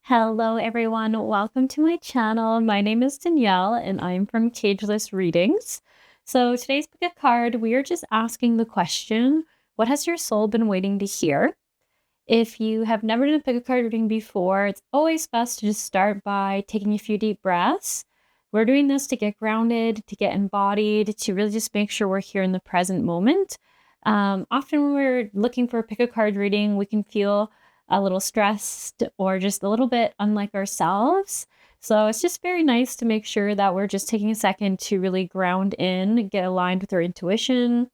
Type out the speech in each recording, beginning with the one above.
Hello, everyone. Welcome to my channel. My name is Danielle, and I'm from Cageless Readings. So today's pick a card, we are just asking the question, what has your soul been waiting to hear? If you have never done a pick a card reading before, it's always best to just start by taking a few deep breaths. We're doing this to get grounded, to get embodied, to really just make sure we're here in the present moment. Often when we're looking for a pick a card reading, we can feel a little stressed or just a little bit unlike ourselves. So it's just very nice to make sure that we're just taking a second to really ground in, get aligned with our intuition,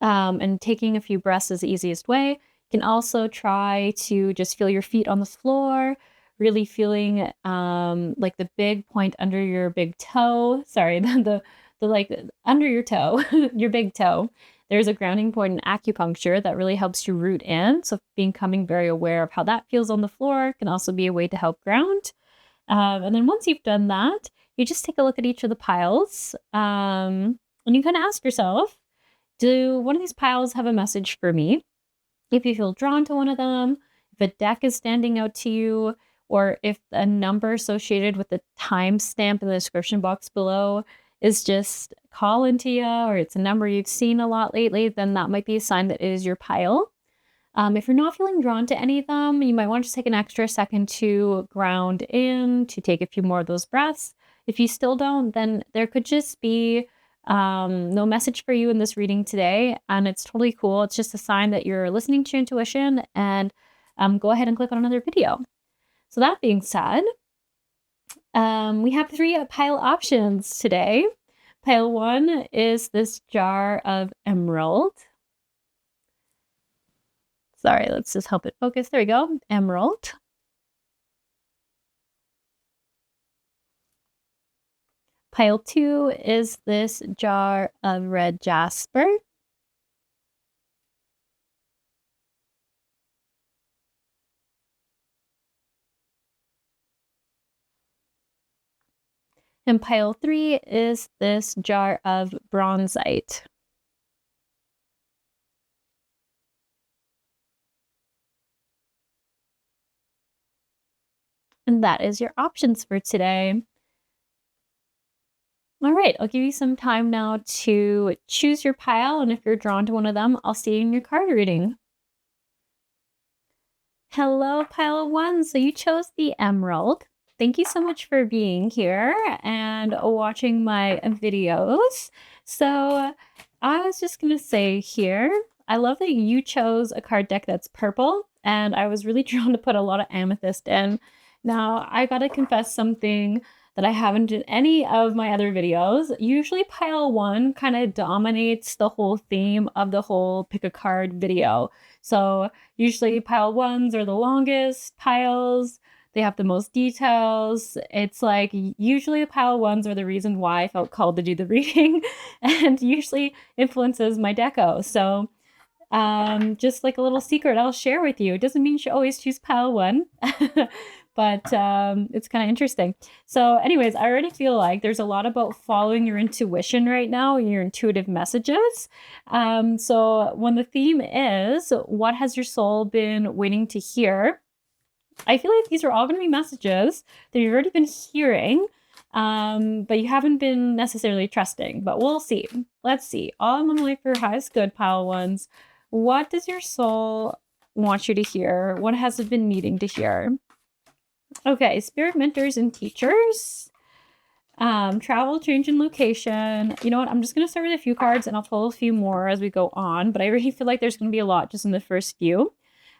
and taking a few breaths is the easiest way. You can also try to just feel your feet on the floor, really feeling like the big point under your big toe. Sorry, the like under your toe, your big toe. There's a grounding point in acupuncture that really helps you root in. So becoming very aware of how that feels on the floor can also be a way to help ground. And then once you've done that, you just take a look at each of the piles. And you kind of ask yourself, do one of these piles have a message for me? If you feel drawn to one of them, if a deck is standing out to you, or if a number associated with the timestamp in the description box below is just calling to you, or it's a number you've seen a lot lately, then that might be a sign that it is your pile. If you're not feeling drawn to any of them, you might want to just take an extra second to ground in, to take a few more of those breaths. If you still don't, then there could just be no message for you in this reading today, and it's totally cool. It's just a sign that you're listening to your intuition, and go ahead and click on another video. So that being said, we have 3 pile options today. Pile 1 is this jar of emerald. Sorry, let's just help it focus. There we go. Emerald. Pile 2 is this jar of red jasper. And pile 3 is this jar of bronzite. And that is your options for today. All right, I'll give you some time now to choose your pile, and if you're drawn to one of them, I'll see you in your card reading. Hello, pile 1. So you chose the emerald. Thank you so much for being here and watching my videos. So I was just going to say here, I love that you chose a card deck that's purple, and I was really drawn to put a lot of amethyst in. Now, I got to confess something that I haven't in any of my other videos. Usually pile 1 kind of dominates the whole theme of the whole pick a card video. So usually pile 1s are the longest piles. They have the most details. It's like usually the pile 1s are the reason why I felt called to do the reading and usually influences my deco. So just like a little secret I'll share with you. It doesn't mean you should always choose pile 1, but it's kind of interesting. So anyways, I already feel like there's a lot about following your intuition right now, your intuitive messages. So when the theme is, what has your soul been waiting to hear? I feel like these are all going to be messages that you've already been hearing, but you haven't been necessarily trusting. But we'll see. Let's see. All on the way for highest good, pile 1s. What does your soul want you to hear? What has it been needing to hear? Okay, spirit mentors and teachers. Travel, change, and location. You know what? I'm just going to start with a few cards, and I'll pull a few more as we go on. But I really feel like there's going to be a lot just in the first few.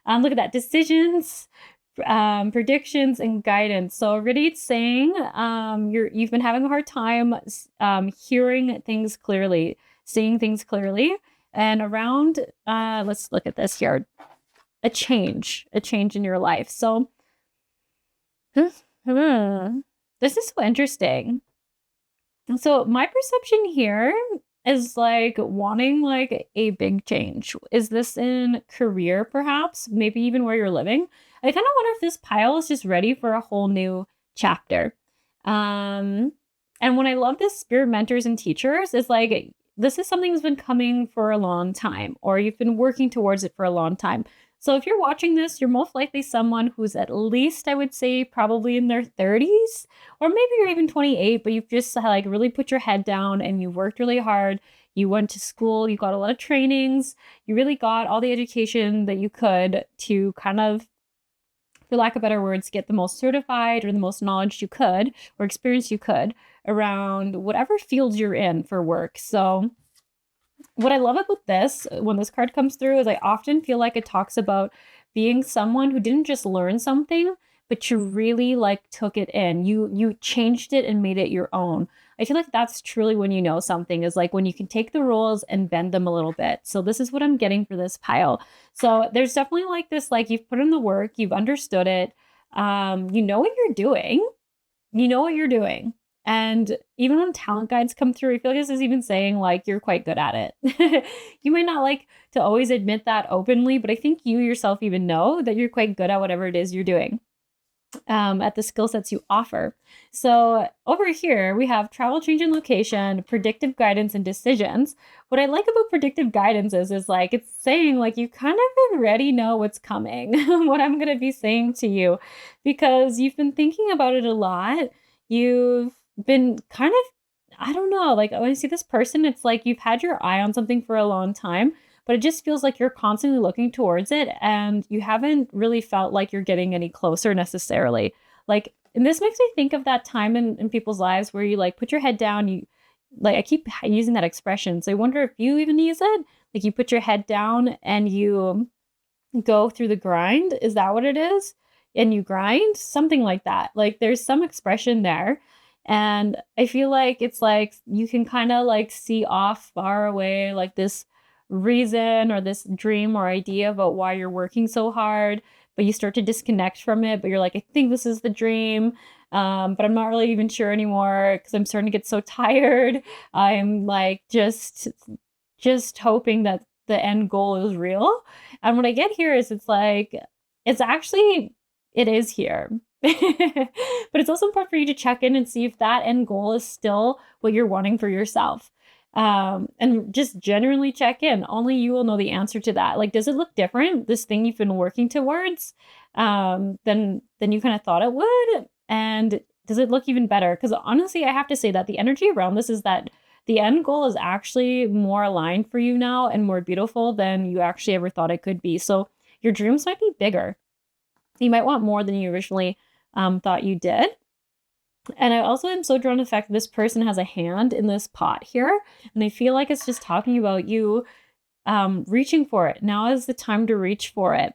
Look at that. Decisions, predictions, and guidance. So already it's saying you've been having a hard time hearing things clearly, seeing things clearly. And around, let's look at this here, a change in your life. So this is so interesting. So my perception here is like wanting like a big change. Is this in career, perhaps? Maybe even where you're living? I kind of wonder if this pile is just ready for a whole new chapter. And when I love this spirit mentors and teachers, it's like this is something that's been coming for a long time, or you've been working towards it for a long time. So if you're watching this, you're most likely someone who's at least, I would say, probably in their 30s, or maybe you're even 28, but you've just like really put your head down and you worked really hard. You went to school, you got a lot of trainings, you really got all the education that you could to kind of, for lack of better words, get the most certified or the most knowledge you could or experience you could around whatever field you're in for work. So what I love about this, when this card comes through, is I often feel like it talks about being someone who didn't just learn something, but you really like took it in. You changed it and made it your own. I feel like that's truly when you know something, is like when you can take the rules and bend them a little bit. So this is what I'm getting for this pile. So there's definitely like this, like you've put in the work, you've understood it. You know what you're doing. You know what you're doing. And even when talent guides come through, I feel like this is even saying like you're quite good at it. You might not like to always admit that openly, but I think you yourself even know that you're quite good at whatever it is you're doing, at the skill sets you offer. So over here, we have travel, change in location, predictive guidance, and decisions. What I like about predictive guidance is like, it's saying like you kind of already know what's coming, what I'm going to be saying to you, because you've been thinking about it a lot. You've been kind of, I don't know, like when I see this person, it's like you've had your eye on something for a long time, but it just feels like you're constantly looking towards it and you haven't really felt like you're getting any closer necessarily. Like, and this makes me think of that time in people's lives where you like put your head down, you like, I keep using that expression. So I wonder if you even use it. Like you put your head down and you go through the grind. Is that what it is? And you grind, something like that. Like there's some expression there. And I feel like it's like you can kind of like see off far away, like this reason or this dream or idea about why you're working so hard, but you start to disconnect from it. But you're like, I think this is the dream. But I'm not really even sure anymore because I'm starting to get so tired. I'm like just hoping that the end goal is real. And what I get here is it's like, it's actually, it is here. But it's also important for you to check in and see if that end goal is still what you're wanting for yourself. And just genuinely check in. Only you will know the answer to that. Like, does it look different, this thing you've been working towards, than you kind of thought it would? And does it look even better? Because honestly, I have to say that the energy around this is that the end goal is actually more aligned for you now and more beautiful than you actually ever thought it could be. So your dreams might be bigger. You might want more than you originally thought you did. And I also am so drawn to the fact that this person has a hand in this pot here. And I feel like it's just talking about you reaching for it. Now is the time to reach for it.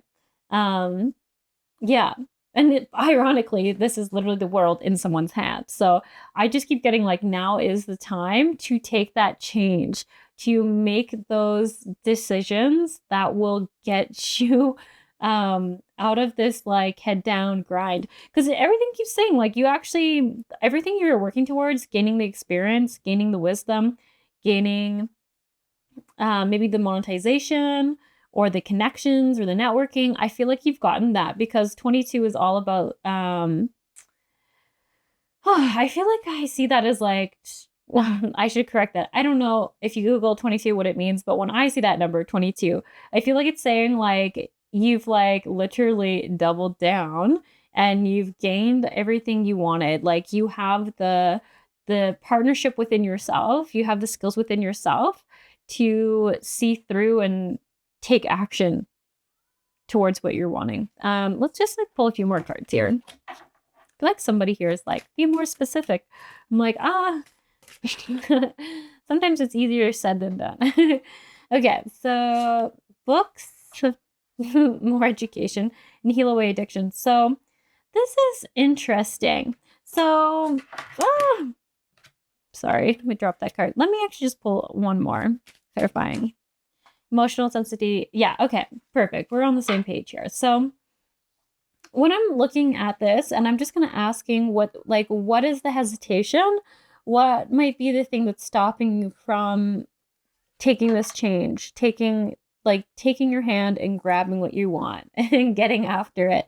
Yeah. And ironically, this is literally the world in someone's hand. So I just keep getting like, now is the time to take that change, to make those decisions that will get you out of this like head down grind. Because everything keeps saying like you actually, everything you're working towards, gaining the experience, gaining the wisdom, gaining maybe the monetization or the connections or the networking. I feel like you've gotten that because 22 is all about, I feel like I see that as like, I should correct that. I don't know if you Google 22 what it means, but when I see that number 22, I feel like it's saying like you've like literally doubled down and you've gained everything you wanted. Like you have the partnership within yourself, you have the skills within yourself to see through and take action towards what you're wanting. Let's just like pull a few more cards here. I feel like somebody here is like, be more specific. I'm like, sometimes it's easier said than done. Okay, so books, more education, and heal away addiction. So this is interesting. So, sorry, let me drop that card. Let me actually just pull one more. Clarifying. Emotional sensitivity. Yeah, okay, perfect. We're on the same page here. So when I'm looking at this, and I'm just kind of asking what is the hesitation? What might be the thing that's stopping you from taking this change, taking your hand and grabbing what you want and getting after it?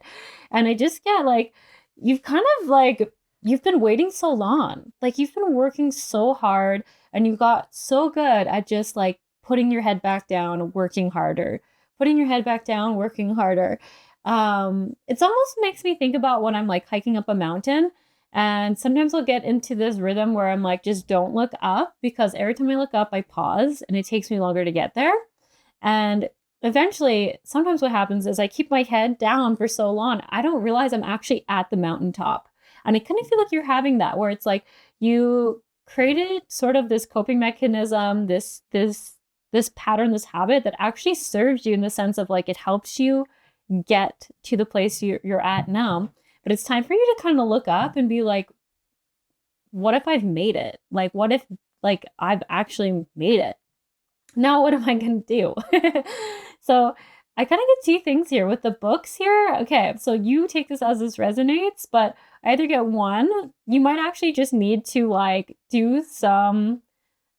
And I just get like, you've kind of like, you've been waiting so long. Like you've been working so hard and you got so good at just like putting your head back down, working harder, putting your head back down, working harder. It's almost makes me think about when I'm like hiking up a mountain, and sometimes I'll get into this rhythm where I'm like, just don't look up, because every time I look up, I pause and it takes me longer to get there. And eventually, sometimes what happens is I keep my head down for so long, I don't realize I'm actually at the mountaintop. And I kind of feel like you're having that, where it's like you created sort of this coping mechanism, this pattern, this habit that actually serves you in the sense of like it helps you get to the place you're at now. But it's time for you to kind of look up and be like, what if I've made it? Like, what if like I've actually made it? Now what am I going to do? So I kind of get two things here with the books here. Okay, so you take this as this resonates, but I either get one, you might actually just need to like do some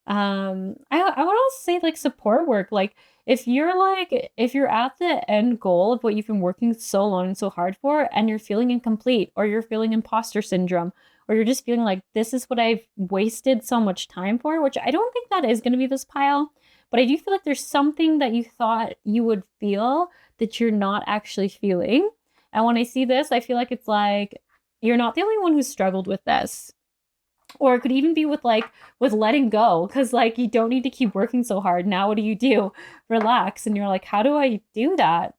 I want to say like support work. Like if you're at the end goal of what you've been working so long and so hard for, and you're feeling incomplete, or you're feeling imposter syndrome, or you're just feeling like this is what I've wasted so much time for, which I don't think that is going to be this pile, but I do feel like there's something that you thought you would feel that you're not actually feeling. And when I see this, I feel like it's like you're not the only one who's struggled with this. Or it could even be with letting go, because like you don't need to keep working so hard. Now what do? Relax. And you're like, how do I do that?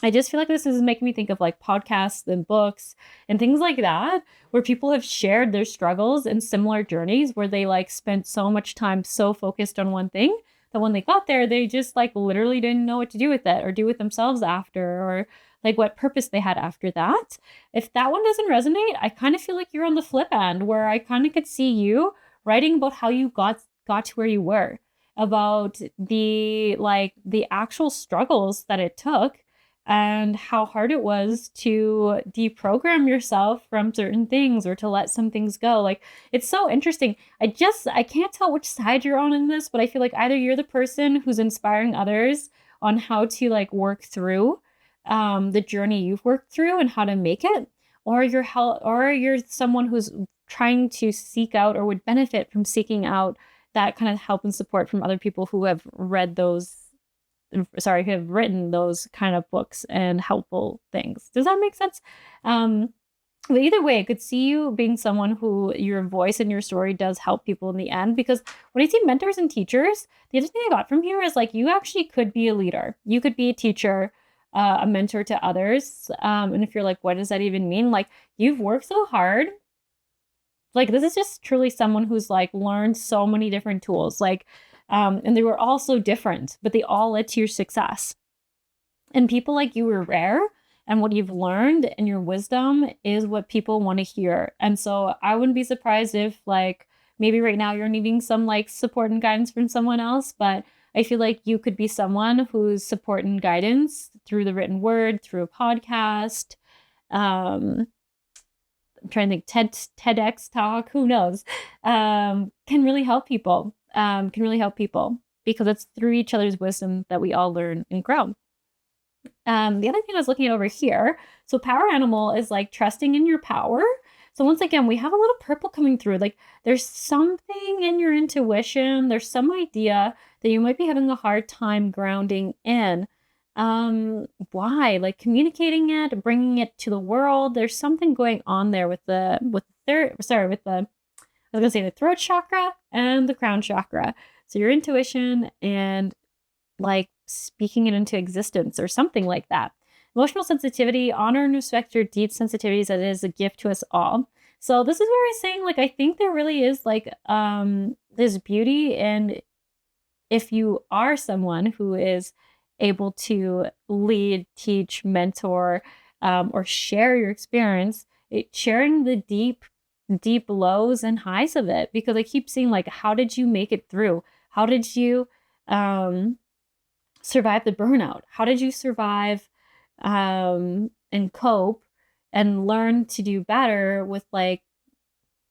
I just feel like this is making me think of like podcasts and books and things like that, where people have shared their struggles and similar journeys, where they like spent so much time so focused on one thing that when they got there, they just like literally didn't know what to do with it or do with themselves after, or like what purpose they had after that. If that one doesn't resonate, I kind of feel like you're on the flip end, where I kind of could see you writing about how you got to where you were, about the actual struggles that it took, and how hard it was to deprogram yourself from certain things or to let some things go. Like, it's so interesting. I can't tell which side you're on in this, but I feel like either you're the person who's inspiring others on how to like work through the journey you've worked through and how to make it, or you're someone who's trying to seek out or would benefit from seeking out that kind of help and support from other people who have who have written those kind of books and helpful things. Does that make sense? But either way, I could see you being someone who your voice and your story does help people in the end, because when I see mentors and teachers, the other thing I got from here is like, you actually could be a leader. You could be a teacher, a mentor to others. And if you're like, what does that even mean? Like, you've worked so hard. Like, this is just truly someone who's like learned so many different tools. Like, and they were all so different, but they all led to your success. And people like you were rare, and what you've learned and your wisdom is what people want to hear. And so I wouldn't be surprised if like maybe right now you're needing some like support and guidance from someone else, but I feel like you could be someone whose support and guidance through the written word, through a podcast, I'm trying to think, TEDx talk, who knows, can really help people. Because it's through each other's wisdom that we all learn and grow. The other thing I was looking at over here, so power animal is like trusting in your power. So once again, we have a little purple coming through. Like, there's something in your intuition. There's some idea that you might be having a hard time grounding in. Why? Like communicating it, bringing it to the world. There's something going on there with the throat chakra and the crown chakra. So your intuition and like speaking it into existence or something like that. Emotional sensitivity, honor and respect your deep sensitivities, that is a gift to us all. So this is where I'm saying, like, I think there really is like this beauty, and if you are someone who is able to lead, teach, mentor, or share your experience, sharing the deep lows and highs of it, because I keep seeing like, how did you make it through? How did you survive the burnout? How did you survive and cope and learn to do better with like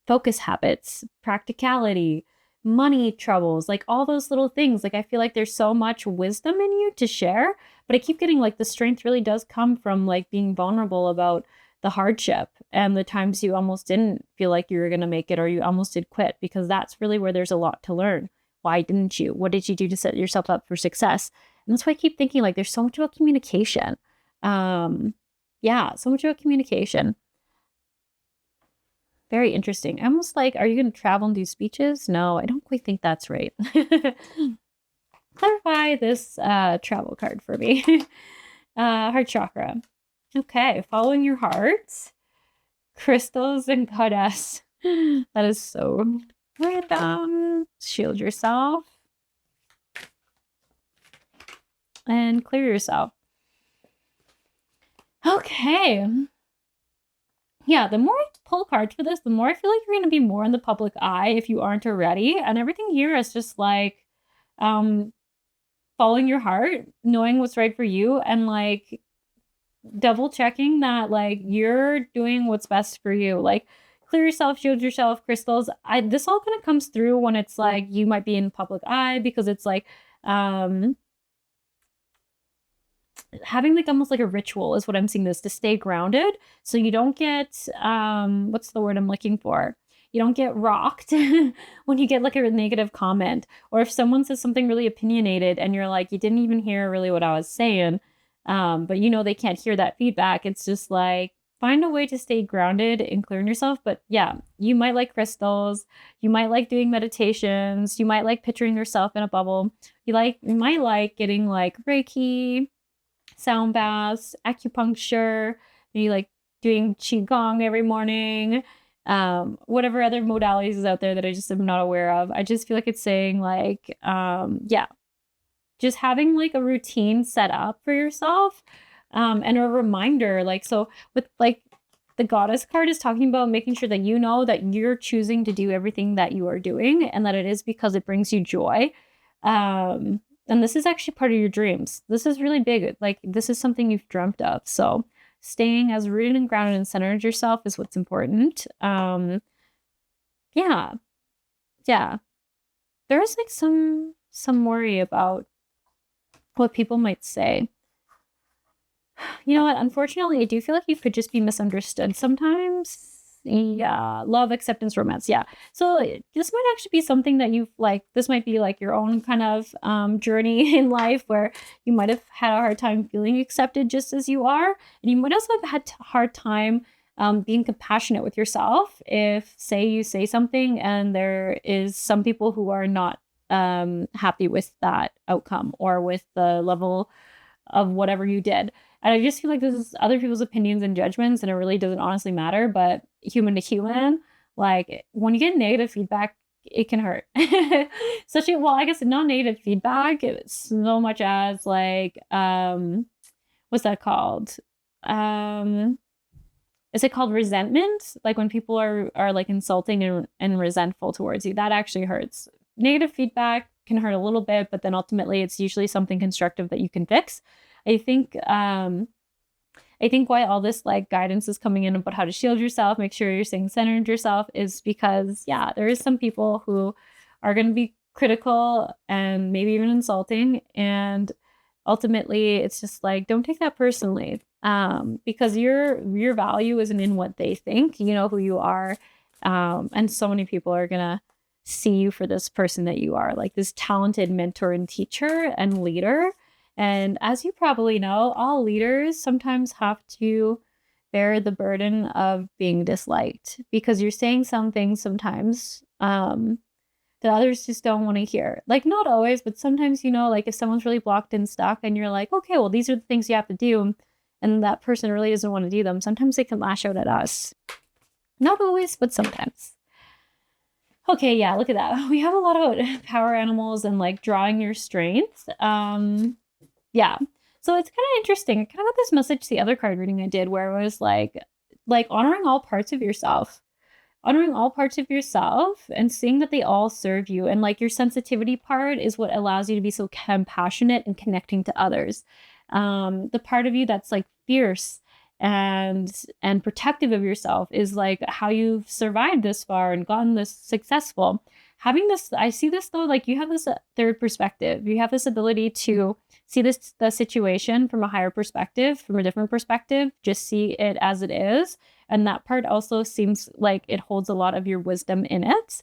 focus habits, practicality, money troubles, like all those little things? Like, I feel like there's so much wisdom in you to share, but I keep getting like the strength really does come from like being vulnerable about the hardship and the times you almost didn't feel like you were going to make it, or you almost did quit, because that's really where there's a lot to learn. Why didn't you? What did you do to set yourself up for success? And that's why I keep thinking like there's so much about communication. Yeah, so much about communication. Very interesting. Almost like, are you going to travel and do speeches? No, I don't quite think that's right. Clarify this travel card for me. Heart chakra. Okay, following your heart. Crystals and goddess. That is so random. Shield yourself. And clear yourself. Okay. Yeah, the more I pull cards for this, the more I feel like you're going to be more in the public eye if you aren't already. And everything here is just like following your heart, knowing what's right for you, and like double checking that like you're doing what's best for you. Like clear yourself, shield yourself, crystals. This all kind of comes through when it's like you might be in public eye, because it's like having like almost like a ritual is what I'm seeing this, to stay grounded so you don't get what's the word I'm looking for? You don't get rocked when you get like a negative comment, or if someone says something really opinionated and you're like, you didn't even hear really what I was saying, but you know they can't hear that feedback. It's just like, find a way to stay grounded and clearing yourself. But yeah, you might like crystals, you might like doing meditations, you might like picturing yourself in a bubble, you might like getting like Reiki, sound baths, acupuncture, maybe like doing qigong every morning, whatever other modalities is out there that I just am not aware of. I just feel like it's saying like, yeah, just having like a routine set up for yourself, and a reminder. Like, so with like the goddess card is talking about making sure that you know that you're choosing to do everything that you are doing, and that it is because it brings you joy. And this is actually part of your dreams. This is really big. Like, this is something you've dreamt of. So staying as rooted and grounded and centered yourself is what's important. Yeah. Yeah. There is like some worry about what people might say. You know what? Unfortunately, I do feel like you could just be misunderstood sometimes. Yeah, love, acceptance, romance. Yeah. So this might actually be something that you've like, this might be like your own kind of journey in life, where you might have had a hard time feeling accepted just as you are. And you might also have had a hard time being compassionate with yourself if, say, you say something and there is some people who are not happy with that outcome or with the level of whatever you did. And I just feel like this is other people's opinions and judgments, and it really doesn't honestly matter. But human to human, like when you get negative feedback, it can hurt. Well, I guess not negative feedback, so much as like, what's that called? Is it called resentment? Like when people are like insulting and resentful towards you, that actually hurts. Negative feedback can hurt a little bit, but then ultimately it's usually something constructive that you can fix. I think why all this like guidance is coming in about how to shield yourself, make sure you're staying centered yourself, is because, yeah, there is some people who are going to be critical and maybe even insulting. And ultimately it's just like, don't take that personally, because your value isn't in what they think. You know who you are. And so many people are going to see you for this person that you are, like this talented mentor and teacher and leader. And as you probably know, all leaders sometimes have to bear the burden of being disliked, because you're saying some things sometimes that others just don't want to hear. Like, not always, but sometimes, you know, like if someone's really blocked and stuck and you're like, okay, well, these are the things you have to do, and that person really doesn't want to do them, sometimes they can lash out at us. Not always, but sometimes. Okay, yeah, look at that. We have a lot about power animals and like drawing your strength. Yeah. So it's kind of interesting. I kind of got this message the other card reading I did, where it was like honoring all parts of yourself. Honoring all parts of yourself and seeing that they all serve you. And like your sensitivity part is what allows you to be so compassionate and connecting to others. The part of you that's like fierce and protective of yourself is like how you've survived this far and gotten this successful. Having this, I see this though, like you have this third perspective. You have this ability to see the situation from a higher perspective, from a different perspective, just see it as it is. And that part also seems like it holds a lot of your wisdom in it.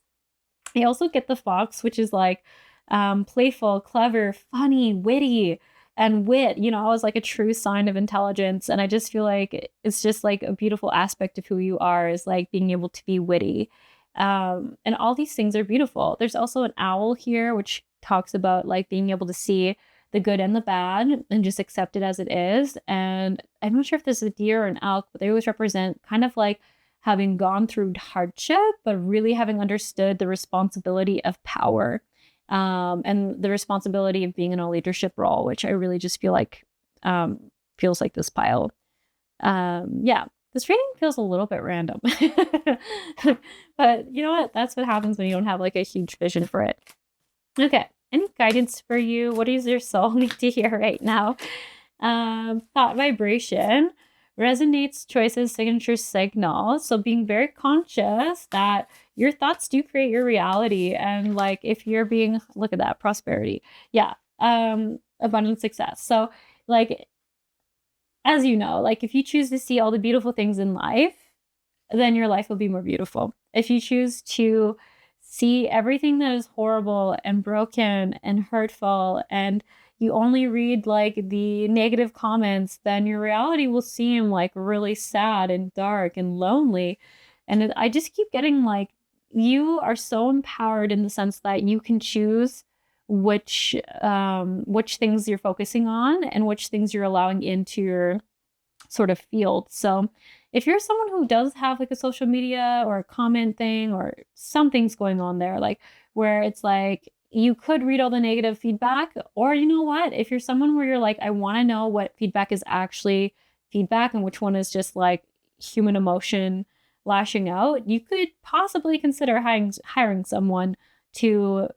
I also get the fox, which is like playful, clever, funny, witty, And wit, you know, is like a true sign of intelligence. And I just feel like it's just like a beautiful aspect of who you are, is like being able to be witty. And all these things are beautiful. There's also an owl here, which talks about like being able to see the good and the bad and just accept it as it is. And I'm not sure if this is a deer or an elk, but they always represent kind of like having gone through hardship, but really having understood the responsibility of power, and the responsibility of being in a leadership role, which I really just feel like feels like this pile. Yeah, this reading feels a little bit random, but you know what? That's what happens when you don't have like a huge vision for it. Okay, any guidance for you? What does your soul need to hear right now? Thought vibration resonates, choices, signature, signals. So being very conscious that your thoughts do create your reality. And like, if you're being, look at that, prosperity. Yeah. Abundant success. So like, as you know, like if you choose to see all the beautiful things in life, then your life will be more beautiful. If you choose to see everything that is horrible and broken and hurtful, and you only read like the negative comments, then your reality will seem like really sad and dark and lonely. And I just keep getting like, you are so empowered in the sense that you can choose which things you're focusing on and which things you're allowing into your sort of field. So if you're someone who does have like a social media or a comment thing or something's going on there, like where it's like you could read all the negative feedback, or you know what, if you're someone where you're like, I want to know what feedback is actually feedback and which one is just like human emotion lashing out, you could possibly consider hiring someone to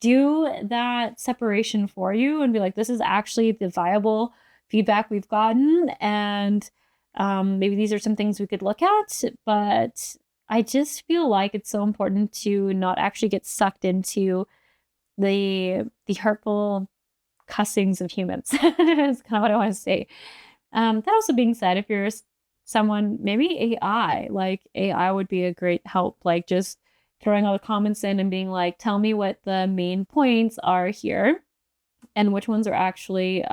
do that separation for you and be like, this is actually the viable feedback we've gotten, and maybe these are some things we could look at. But I just feel like it's so important to not actually get sucked into the hurtful cussings of humans. That's kind of what I want to say. That also being said, if you're someone, maybe AI, like AI would be a great help, like just throwing all the comments in and being like, tell me what the main points are here and which ones are actually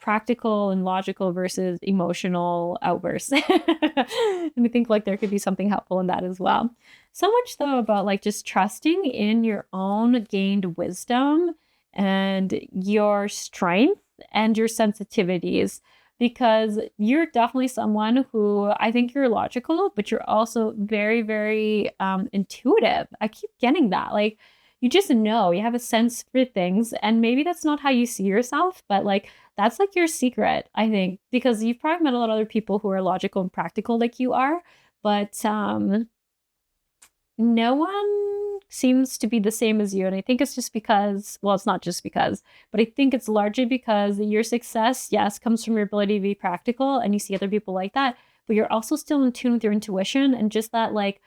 practical and logical versus emotional outbursts. And I think like there could be something helpful in that as well. So much though about like just trusting in your own gained wisdom and your strength and your sensitivities, because you're definitely someone who, I think you're logical, but you're also very, very intuitive. I keep getting that. Like, you just know, you have a sense for things, and maybe that's not how you see yourself, but like that's like your secret, I think, because you've probably met a lot of other people who are logical and practical like you are, but no one seems to be the same as you. And I think it's just because, well, it's not just because, but I think it's largely because your success, yes, comes from your ability to be practical, and you see other people like that, but you're also still in tune with your intuition and just that, like,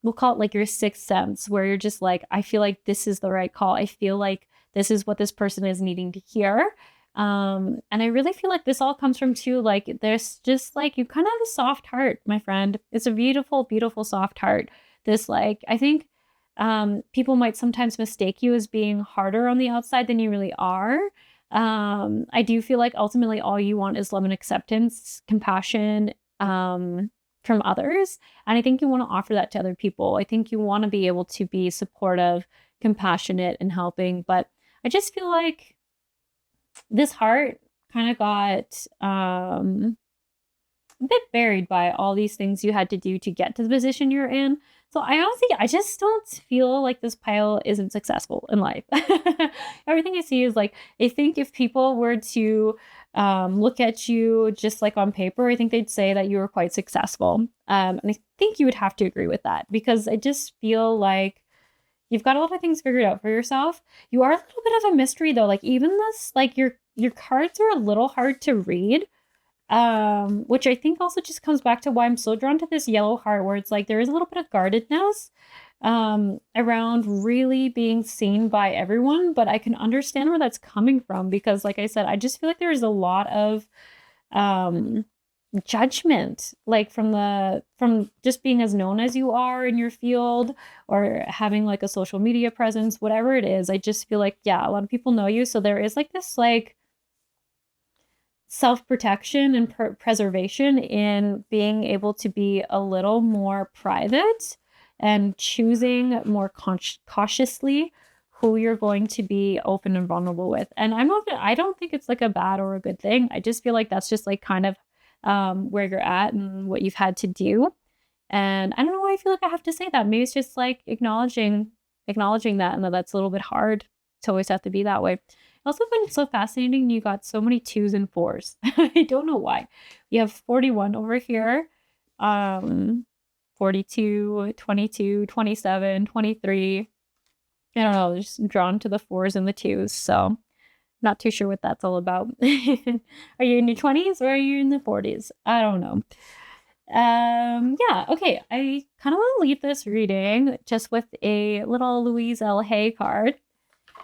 we'll call it like your sixth sense, where you're just like, I feel like this is the right call. I feel like this is what this person is needing to hear. And I really feel like this all comes from too, like, there's just like, you kind of have a soft heart, my friend. It's a beautiful, beautiful soft heart. This, like, I think people might sometimes mistake you as being harder on the outside than you really are. I do feel like ultimately all you want is love and acceptance, compassion, from others. And I think you want to offer that to other people. I think you want to be able to be supportive, compassionate, and helping. But I just feel like this heart kind of got a bit buried by all these things you had to do to get to the position you're in. So I just don't feel like this pile isn't successful in life. Everything I see is like, I think if people were to look at you just like on paper, I think they'd say that you were quite successful. And I think you would have to agree with that, because I just feel like you've got a lot of things figured out for yourself. You are a little bit of a mystery though. Like, even this, like your cards are a little hard to read. Which I think also just comes back to why I'm so drawn to this yellow heart, where it's like there is a little bit of guardedness around really being seen by everyone, but I can understand where that's coming from, because like I said, I just feel like there's a lot of judgment, like from just being as known as you are in your field, or having like a social media presence, whatever it is. I just feel like, yeah, a lot of people know you. So there is like this like self-protection and preservation in being able to be a little more private and choosing more cautiously who you're going to be open and vulnerable with. And I don't think it's like a bad or a good thing. I just feel like that's just like kind of where you're at and what you've had to do. And I don't know why I feel like I have to say that. Maybe it's just like acknowledging that, and that's a little bit hard to always have to be that way. I also find it so fascinating you got so many 2s and 4s. I don't know why. You have 41 over here, 42, 22, 27, 23. I don't know, just drawn to the 4s and the 2s. So not too sure what that's all about. Are you in your 20s or are you in the 40s? I don't know. Yeah, okay. I kind of want to leave this reading just with a little Louise L. Hay card.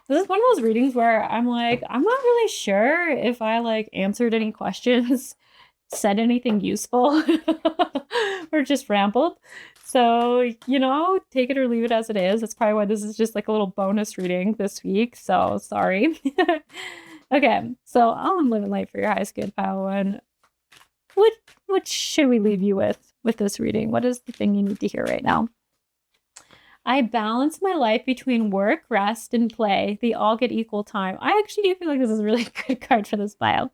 This is one of those readings where I'm like, I'm not really sure if I like answered any questions, said anything useful, or just rambled. So, you know, take it or leave it as it is. That's probably why this is just like a little bonus reading this week. So sorry. Okay, so I'll live in light for your highest good, pile one. What should we leave you with this reading? What is the thing you need to hear right now? I balance my life between work, rest, and play. They all get equal time. I actually do feel like this is a really good card for this pile.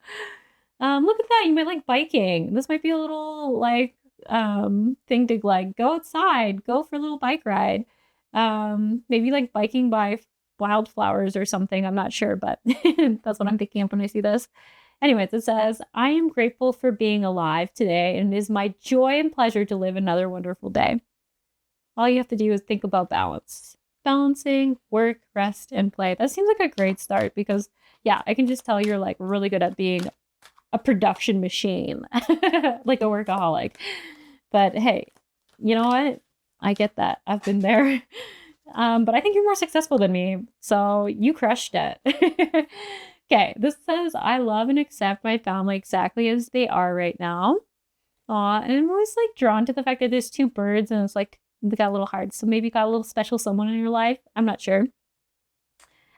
Look at that. You might like biking. This might be a little like thing to like go outside, go for a little bike ride. Maybe like biking by wildflowers or something. I'm not sure, but that's what I'm thinking of when I see this. Anyways, it says, I am grateful for being alive today, and it is my joy and pleasure to live another wonderful day. All you have to do is think about balance. Balancing work, rest, and play. That seems like a great start because, yeah, I can just tell you're like really good at being a production machine, like a workaholic. But hey, you know what? I get that. I've been there. But I think you're more successful than me. So you crushed it. Okay, this says, I love and accept my family exactly as they are right now. Aw, and I'm always like drawn to the fact that there's 2 birds and it's like, they got little hearts. So maybe you got a little special someone in your life. I'm not sure.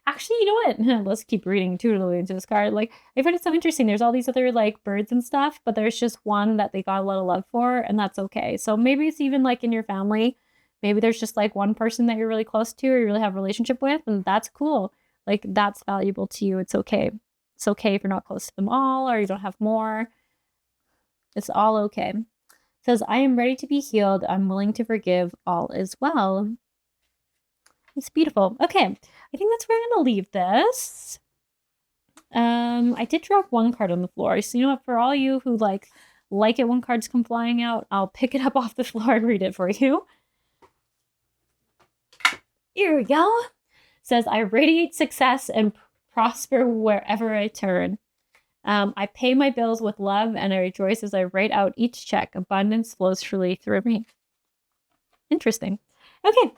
Actually, you know what? Let's keep reading too into this card. Like, I find it so interesting. There's all these other like birds and stuff, but there's just one that they got a lot of love for, and that's okay. So maybe it's even like in your family. Maybe there's just like one person that you're really close to or you really have a relationship with, and that's cool. Like, that's valuable to you. It's okay. It's okay if you're not close to them all or you don't have more. It's all okay. It says, I am ready to be healed. I'm willing to forgive. All is well. It's beautiful. Okay, I think that's where I'm going to leave this. I did drop one card on the floor. So you know what? For all you who like it when cards come flying out, I'll pick it up off the floor and read it for you. Here we go. It says, I radiate success and prosper wherever I turn. I pay my bills with love and I rejoice as I write out each check. Abundance flows freely through me. Interesting. Okay,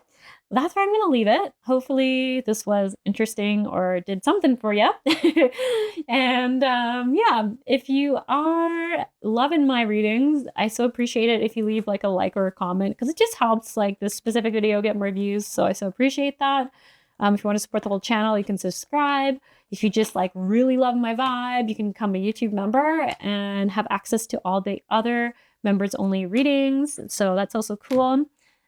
that's where I'm going to leave it. Hopefully this was interesting or did something for you. And yeah, if you are loving my readings, I so appreciate it if you leave like a like or a comment because it just helps like this specific video get more views. So I so appreciate that. If you want to support the whole channel, you can subscribe. If you just like really love my vibe, you can become a YouTube member and have access to all the other members only readings. So that's also cool.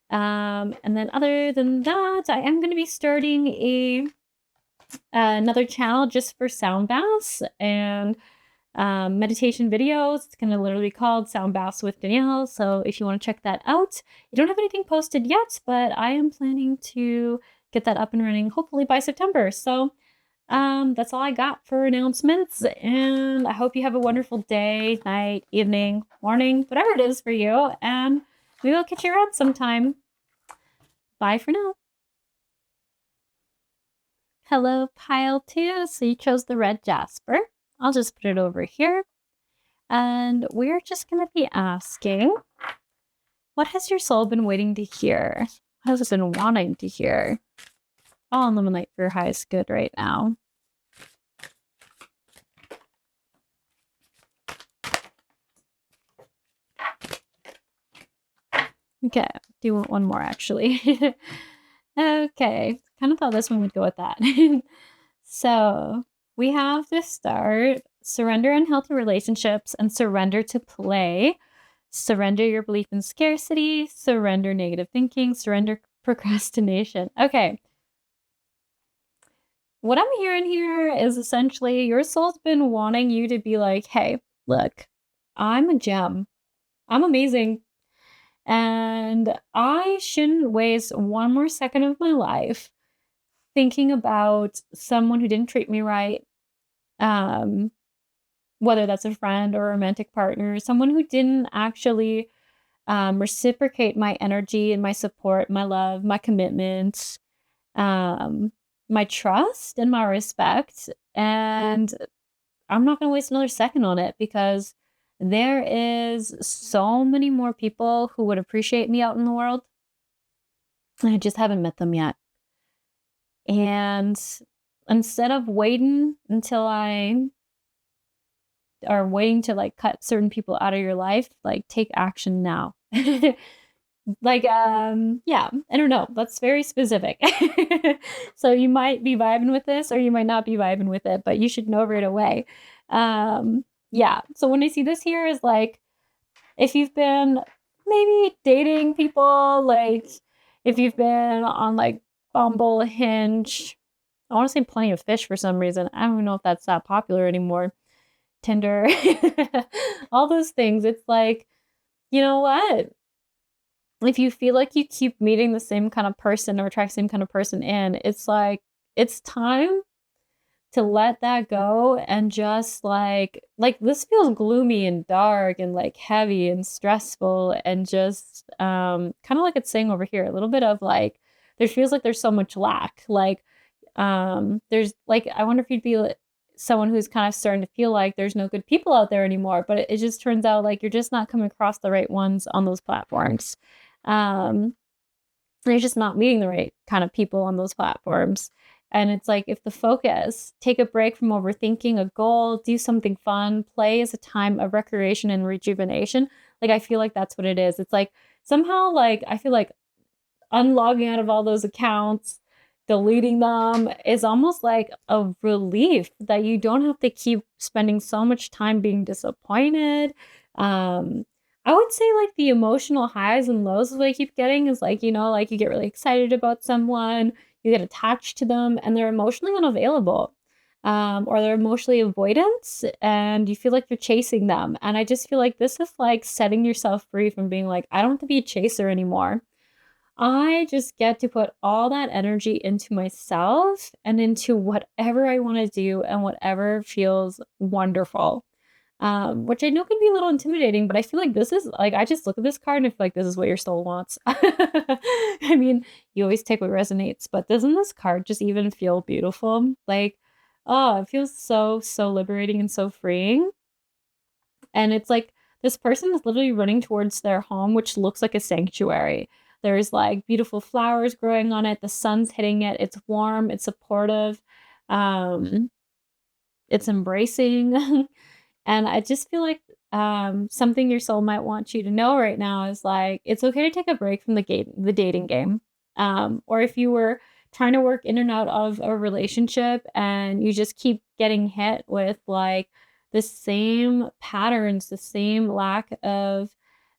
And then other than that, I am going to be starting another channel just for sound baths and meditation videos. It's going to literally be called Sound Baths with Danielle. So if you want to check that out, I don't have anything posted yet, but I am planning to get that up and running hopefully by September. So that's all I got for announcements, and I hope you have a wonderful day, night, evening, morning, whatever it is for you, and maybe I'll catch you around sometime. Bye for now. Hello, pile 2. So you chose the red Jasper. I'll just put it over here. And we're just going to be asking, what has your soul been waiting to hear? What has it been wanting to hear? I'll illuminate for your highest good right now. Okay, do you want one more actually? Okay, kind of thought this one would go with that. So we have to start surrender unhealthy relationships and surrender to play. Surrender your belief in scarcity, surrender negative thinking, surrender procrastination. Okay. What I'm hearing here is essentially your soul's been wanting you to be like, hey, look, I'm a gem. I'm amazing. And I shouldn't waste one more second of my life thinking about someone who didn't treat me right. Whether that's a friend or a romantic partner, someone who didn't actually reciprocate my energy and my support, my love, my commitment, my trust and my respect. And I'm not going to waste another second on it because there is so many more people who would appreciate me out in the world. I just haven't met them yet. And instead of waiting until are waiting to like cut certain people out of your life, like take action now. Like, yeah, I don't know. That's very specific. So you might be vibing with this or you might not be vibing with it, but you should know right away. Yeah. So when I see this here is like, if you've been maybe dating people, like if you've been on like Bumble, Hinge, I want to say Plenty of Fish for some reason. I don't know if that's that popular anymore. Tinder, all those things. It's like, you know what? If you feel like you keep meeting the same kind of person or attract the same kind of person in, it's like, it's time to let that go and just like this feels gloomy and dark and like heavy and stressful and just kind of like it's saying over here, a little bit of like, there feels like there's so much lack. Like, there's like, I wonder if you'd be someone who's kind of starting to feel like there's no good people out there anymore, but it just turns out like you're just not coming across the right ones on those platforms. You're just not meeting the right kind of people on those platforms. And it's like, if the focus, take a break from overthinking a goal, do something fun, play is a time of recreation and rejuvenation. Like, I feel like that's what it is. It's like somehow, like, I feel like unlogging out of all those accounts, deleting them is almost like a relief that you don't have to keep spending so much time being disappointed. I would say like the emotional highs and lows that I keep getting is like, you know, like you get really excited about someone, you get attached to them, and they're emotionally unavailable. Or they're emotionally avoidant and you feel like you're chasing them. And I just feel like this is like setting yourself free from being like, I don't have to be a chaser anymore. I just get to put all that energy into myself and into whatever I want to do and whatever feels wonderful. Which I know can be a little intimidating, but I feel like this is like, I just look at this card and I feel like this is what your soul wants. I mean, you always take what resonates, but doesn't this card just even feel beautiful? Like, oh, it feels so, so liberating and so freeing. And it's like this person is literally running towards their home, which looks like a sanctuary. There's like beautiful flowers growing on it. The sun's hitting it. It's warm. It's supportive. Um, it's embracing. And I just feel like something your soul might want you to know right now is like, it's okay to take a break from the dating game. Or if you were trying to work in and out of a relationship and you just keep getting hit with like the same patterns, the same lack of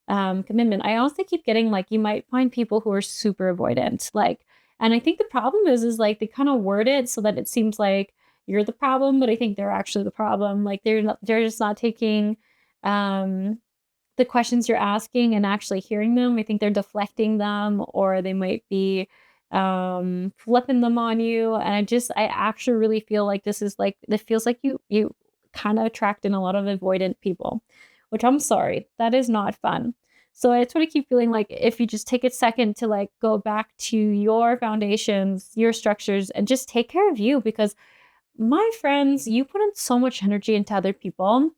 commitment. I also keep getting like, you might find people who are super avoidant. Like, and I think the problem is like they kind of word it so that it seems like you're the problem, but I think they're actually the problem. Like they're just not taking the questions you're asking and actually hearing them. I think they're deflecting them, or they might be flipping them on you. And I actually really feel like this is like, it feels like you kind of attract in a lot of avoidant people, which I'm sorry, that is not fun. So I sort of keep feeling like if you just take a second to like go back to your foundations, your structures, and just take care of you, because my friends, you put in so much energy into other people.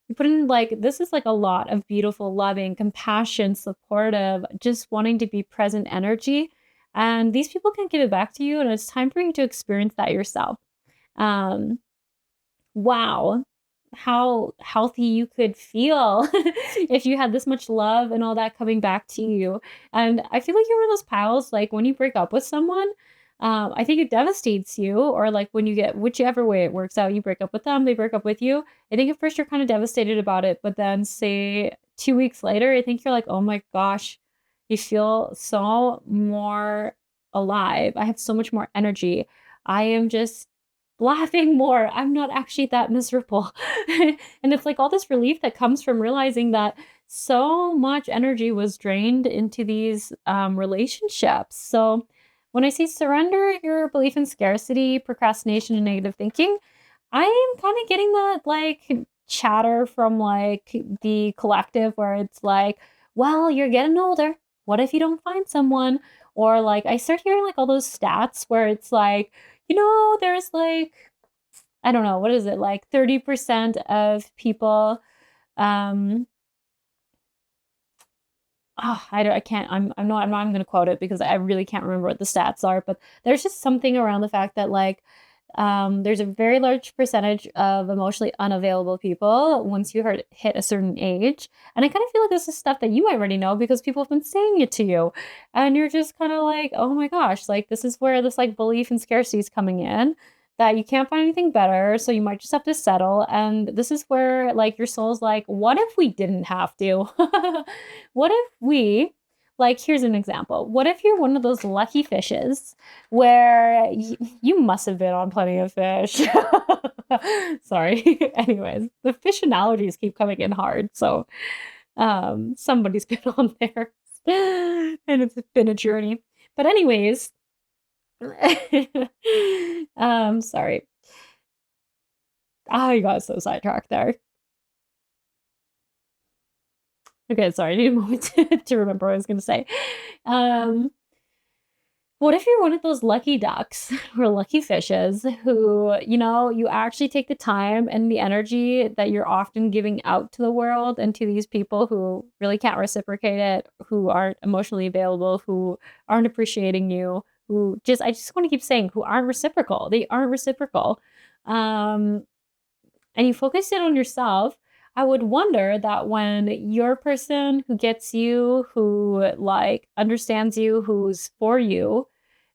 You put in like, this is like a lot of beautiful, loving, compassion, supportive, just wanting to be present energy. And these people can give it back to you. And it's time for you to experience that yourself. Wow. how healthy you could feel if you had this much love and all that coming back to you. And I feel like you're one of those piles, like when you break up with someone, I think it devastates you, or like when you get, whichever way it works out, you break up with them, they break up with you. I think at first you're kind of devastated about it, but then say 2 weeks later, I think you're like, oh my gosh, you feel so more alive. I have so much more energy. I am just laughing more. I'm not actually that miserable. And it's like all this relief that comes from realizing that so much energy was drained into these relationships. So when I say surrender your belief in scarcity, procrastination, and negative thinking, I am kind of getting that like chatter from like the collective where it's like, well, you're getting older. What if you don't find someone? Or like I start hearing like all those stats where it's like, there's like, I don't know, what is it? Like 30% of people, I can't, I'm not going to quote it because I really can't remember what the stats are, but there's just something around the fact that like, there's a very large percentage of emotionally unavailable people once you hit a certain age. And I kind of feel like this is stuff that you might already know because people have been saying it to you. And you're just kind of like, oh my gosh, like this is where this like belief in scarcity is coming in, that you can't find anything better. So you might just have to settle. And this is where like your soul's like, what if we didn't have to? What if we, like, here's an example. What if you're one of those lucky fishes where you must have been on Plenty of Fish? Sorry. Anyways, the fish analogies keep coming in hard. So somebody's been on there and it's been a journey. But anyways, sorry. I got so sidetracked there. Okay, sorry, I need a moment to remember what I was going to say. What if you're one of those lucky ducks or lucky fishes who, you actually take the time and the energy that you're often giving out to the world and to these people who really can't reciprocate it, who aren't emotionally available, who aren't appreciating you, I just want to keep saying, who aren't reciprocal. They aren't reciprocal. And you focus it on yourself. I would wonder that when your person who gets you, who like understands you, who's for you,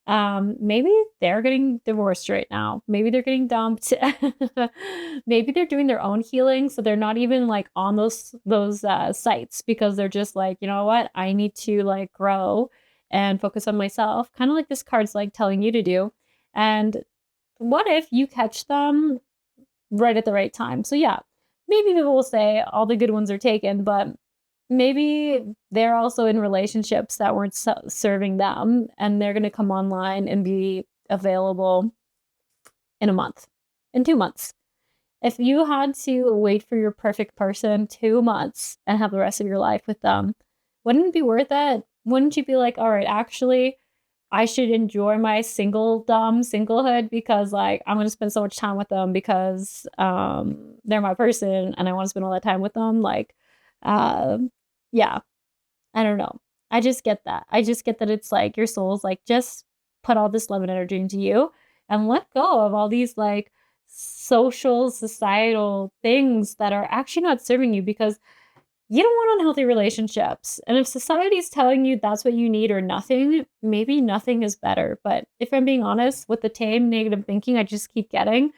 maybe they're getting divorced right now. Maybe they're getting dumped. Maybe they're doing their own healing. So they're not even like on those sites because they're just like, you know what? I need to like grow and focus on myself. Kind of like this card's like telling you to do. And what if you catch them right at the right time? So yeah, maybe people will say all the good ones are taken, but maybe they're also in relationships that weren't serving them, and they're going to come online and be available in a month, in 2 months. If you had to wait for your perfect person 2 months and have the rest of your life with them, wouldn't it be worth it? Wouldn't you be like, all right, actually, I should enjoy my singlehood because like I'm going to spend so much time with them because they're my person and I want to spend all that time with them. Like, yeah, I don't know. I just get that. I just get that it's like your soul's like, just put all this love and energy into you and let go of all these like social, societal things that are actually not serving you, because you don't want unhealthy relationships. And if society's telling you that's what you need or nothing, maybe nothing is better. But if I'm being honest, with the tame negative thinking I just keep getting,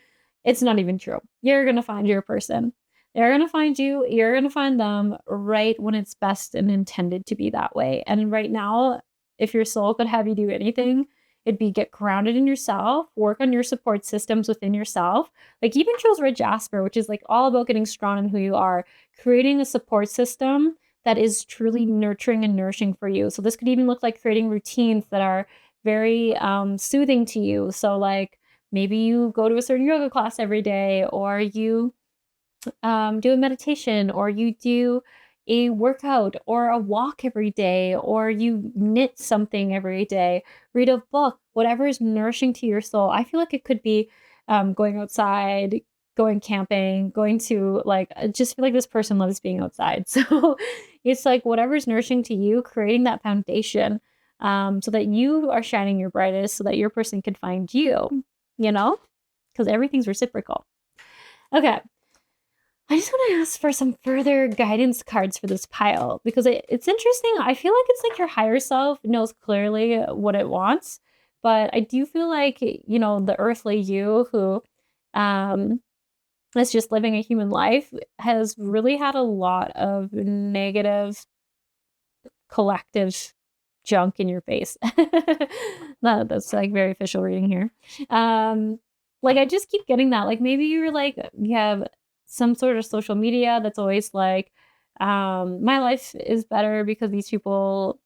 it's not even true. You're going to find your person. They're going to find you. You're going to find them right when it's best and intended to be that way. And right now, if your soul could have you do anything, it'd be get grounded in yourself, work on your support systems within yourself. Like even chose read Jasper, which is like all about getting strong in who you are, creating a support system that is truly nurturing and nourishing for you. So this could even look like creating routines that are very soothing to you. So like maybe you go to a certain yoga class every day, or you do a meditation, or you do a workout or a walk every day, or you knit something every day, read a book, whatever is nourishing to your soul. I feel like it could be going outside, going camping, going to like, I just feel like this person loves being outside. So it's like whatever's nourishing to you, creating that foundation so that you are shining your brightest, so that your person can find you, because everything's reciprocal. Okay. I just want to ask for some further guidance cards for this pile because it's interesting. I feel like it's like your higher self knows clearly what it wants, but I do feel like, the earthly you who is just living a human life has really had a lot of negative collective junk in your face. That's like very official reading here. Like I just keep getting that. Like maybe you're like you have some sort of social media that's always like, my life is better because these people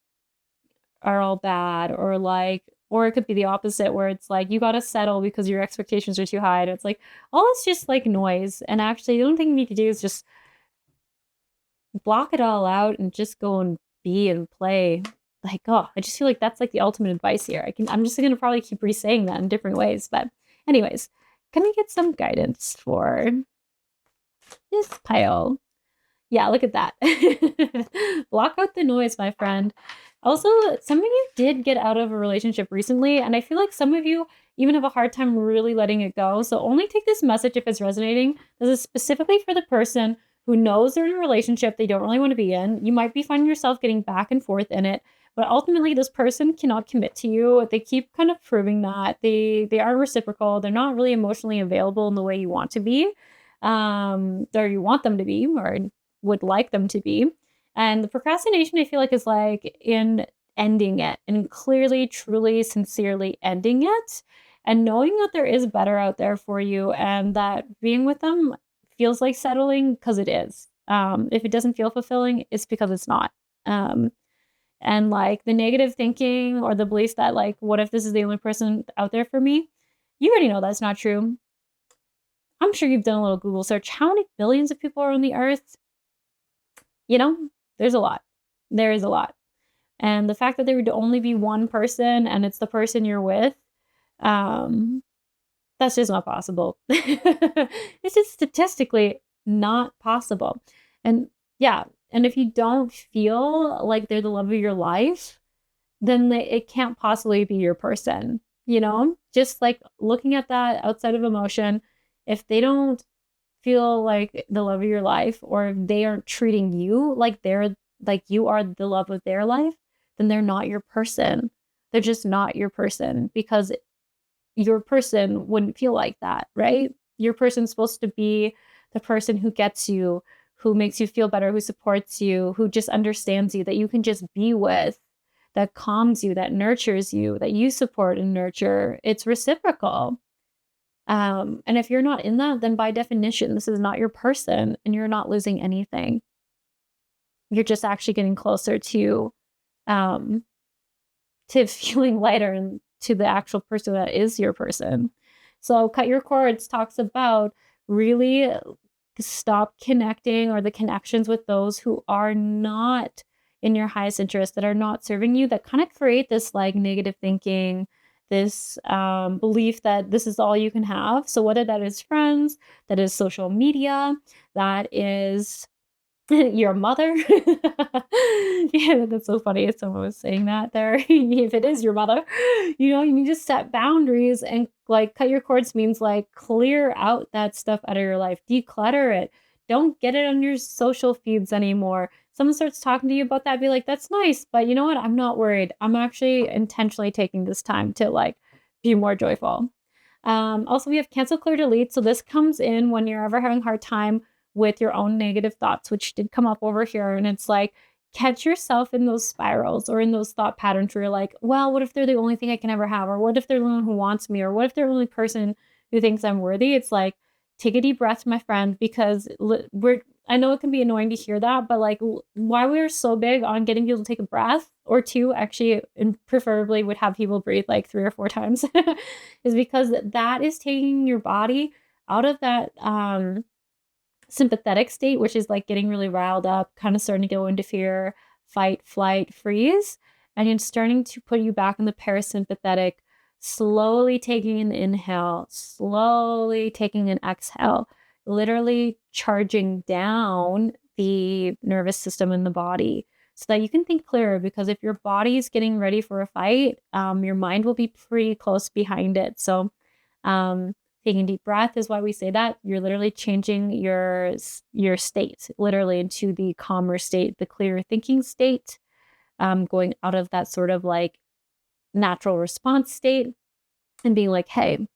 are all bad, or like, or it could be the opposite where it's like you gotta settle because your expectations are too high. And it's like all it's just like noise. And actually the only thing you need to do is just block it all out and just go and be and play. Like, oh, I just feel like that's like the ultimate advice here. I'm just gonna probably keep re-saying that in different ways. But anyways, can we get some guidance for this pile? Yeah, look at that. Block out the noise, my friend. Also, some of you did get out of a relationship recently, and I feel like some of you even have a hard time really letting it go. So only take this message if it's resonating. This is specifically for the person who knows they're in a relationship they don't really want to be in. You might be finding yourself getting back and forth in it, but ultimately this person cannot commit to you. They keep kind of proving that they aren't reciprocal. They're not really emotionally available in the way you want to be, or you want them to be, or would like them to be. And the procrastination, I feel like, is like in ending it and clearly, truly, sincerely ending it and knowing that there is better out there for you and that being with them feels like settling because it is. If it doesn't feel fulfilling, it's because it's not. And like the negative thinking or the beliefs that like, what if this is the only person out there for me? You already know that's not true. I'm sure you've done a little Google search. How many billions of people are on the earth? There's a lot. There is a lot. And the fact that there would only be one person and it's the person you're with, that's just not possible. It's just statistically not possible. And yeah, and if you don't feel like they're the love of your life, then it can't possibly be your person, Just like looking at that outside of emotion, if they don't feel like the love of your life, or if they aren't treating you like you are the love of their life, then they're not your person. They're just not your person, because your person wouldn't feel like that, right? Your person's supposed to be the person who gets you, who makes you feel better, who supports you, who just understands you, that you can just be with, that calms you, that nurtures you, that you support and nurture. It's reciprocal. And if you're not in that, then by definition, this is not your person and you're not losing anything. You're just actually getting closer to feeling lighter and to the actual person that is your person. So Cut Your Cords talks about really stop connecting, or the connections with those who are not in your highest interest, that are not serving you, that kind of create this like negative thinking, this belief that this is all you can have. So whether that is friends, that is social media, that is your mother. Yeah, that's so funny if someone was saying that there. If it is your mother, you need to set boundaries, and like cut your cords means like clear out that stuff out of your life, declutter it. Don't get it on your social feeds anymore. Someone starts talking to you about that, be like, that's nice, but you know what? I'm not worried. I'm actually intentionally taking this time to like be more joyful. Also, we have cancel, clear, delete. So this comes in when you're ever having a hard time with your own negative thoughts, which did come up over here. And it's like, catch yourself in those spirals or in those thought patterns where you're like, well, what if they're the only thing I can ever have? Or what if they're the one who wants me? Or what if they're the only person who thinks I'm worthy? It's like, take a deep breath, my friend, because I know it can be annoying to hear that, but like why we're so big on getting people to take a breath or two, actually, and preferably would have people breathe like 3 or 4 times, is because that is taking your body out of that sympathetic state, which is like getting really riled up, kind of starting to go into fear, fight, flight, freeze. And it's starting to put you back in the parasympathetic, slowly taking an inhale, slowly taking an exhale, literally charging down the nervous system in the body so that you can think clearer. Because if your body is getting ready for a fight, your mind will be pretty close behind it. So Taking a deep breath is why we say that. You're literally changing your state, literally into the calmer state, the clearer thinking state, going out of that sort of like natural response state and being like, hey,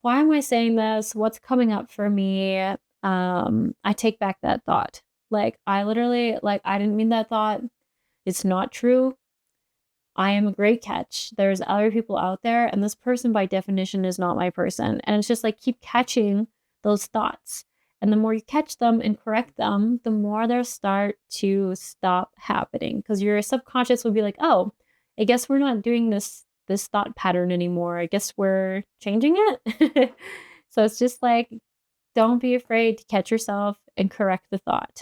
why am I saying this? What's coming up for me? I take back that thought. Like, I literally, like, I didn't mean that thought. It's not true. I am a great catch. There's other people out there, and this person by definition is not my person. And it's just like, keep catching those thoughts. And the more you catch them and correct them, the more they'll start to stop happening. Because your subconscious will be like, oh, I guess we're not doing this thought pattern anymore. I guess we're changing it. So it's just like, don't be afraid to catch yourself and correct the thought.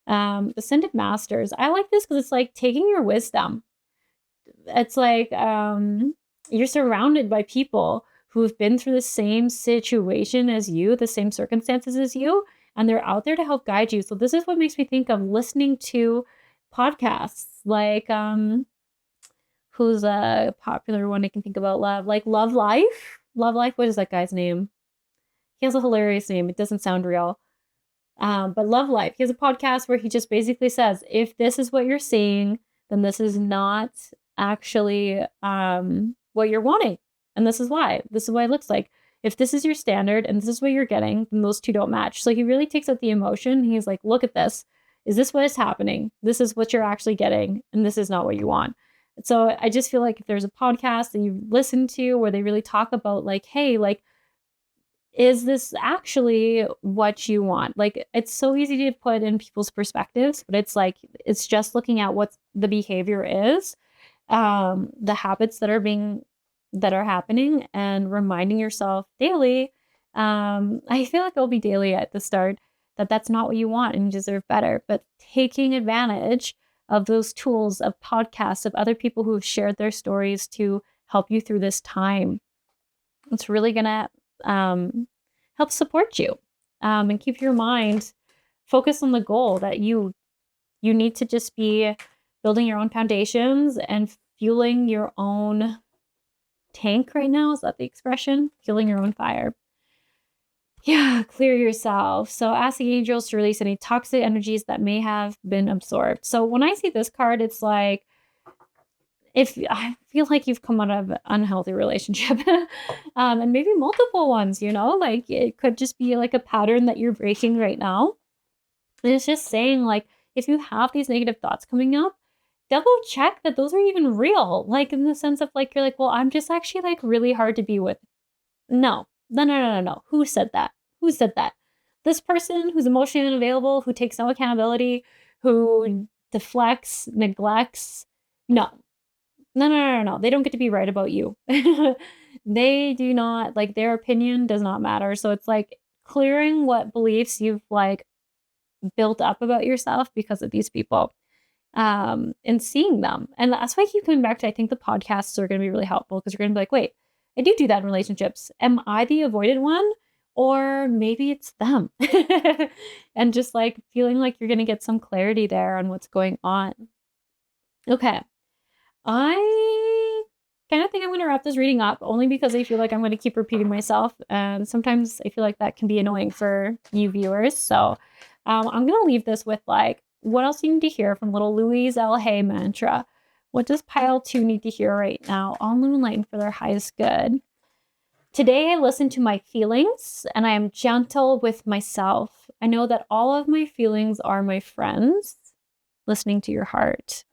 Ascended Masters. I like this because it's like taking your wisdom. It's like you're surrounded by people who've been through the same situation as you, the same circumstances as you, and they're out there to help guide you. So this is what makes me think of listening to podcasts like who's a popular one I can think about? Like Love Life. Love Life, what is that guy's name? He has a hilarious name. It doesn't sound real. But Love Life, he has a podcast where he just basically says, if this is what you're seeing, then this is not actually what you're wanting. And this is why. This is what it looks like. If this is your standard and this is what you're getting, then those two don't match. So he really takes out the emotion. He's like, look at this. Is this what is happening? This is what you're actually getting. And this is not what you want. So I just feel like if there's a podcast that you listen to where they really talk about like, hey, like, is this actually what you want? Like, it's so easy to put in people's perspectives, but it's like, it's just looking at what the behavior is, the habits that are happening, and reminding yourself daily. I feel like it'll be daily at the start that that's not what you want and you deserve better, but taking advantage of those tools of podcasts of other people who have shared their stories to help you through this time. It's really gonna help support you and keep your mind focused on the goal that you need to just be building your own foundations and fueling your own tank right now. Is that the expression? Fueling your own fire. Yeah, clear yourself. So ask the angels to release any toxic energies that may have been absorbed. So when I see this card, it's like, if I feel like you've come out of an unhealthy relationship and maybe multiple ones, you know, like it could just be like a pattern that you're breaking right now. And it's just saying like, if you have these negative thoughts coming up, double check that those are even real. Like in the sense of like, you're like, well, I'm just actually like really hard to be with. No. Who said that? Who said that? This person who's emotionally unavailable, who takes no accountability, who deflects, neglects. No. They don't get to be right about you. They do not, like, their opinion does not matter. So it's like clearing what beliefs you've like built up about yourself because of these people, and seeing them. And that's why I keep coming back to, I think the podcasts are going to be really helpful, because you're going to be like, wait, I do that in relationships. Am I the avoided one? Or maybe it's them. And just like feeling like you're going to get some clarity there on what's going on. Okay. I kind of think I'm going to wrap this reading up, only because I feel like I'm going to keep repeating myself. And sometimes I feel like that can be annoying for you viewers. So I'm going to leave this with like, what else do you need to hear from little Louise L. Hay mantra? What does pile 2 need to hear right now? All new enlightened for their highest good. Today I listen to my feelings and I am gentle with myself. I know that all of my feelings are my friends. Listening to your heart.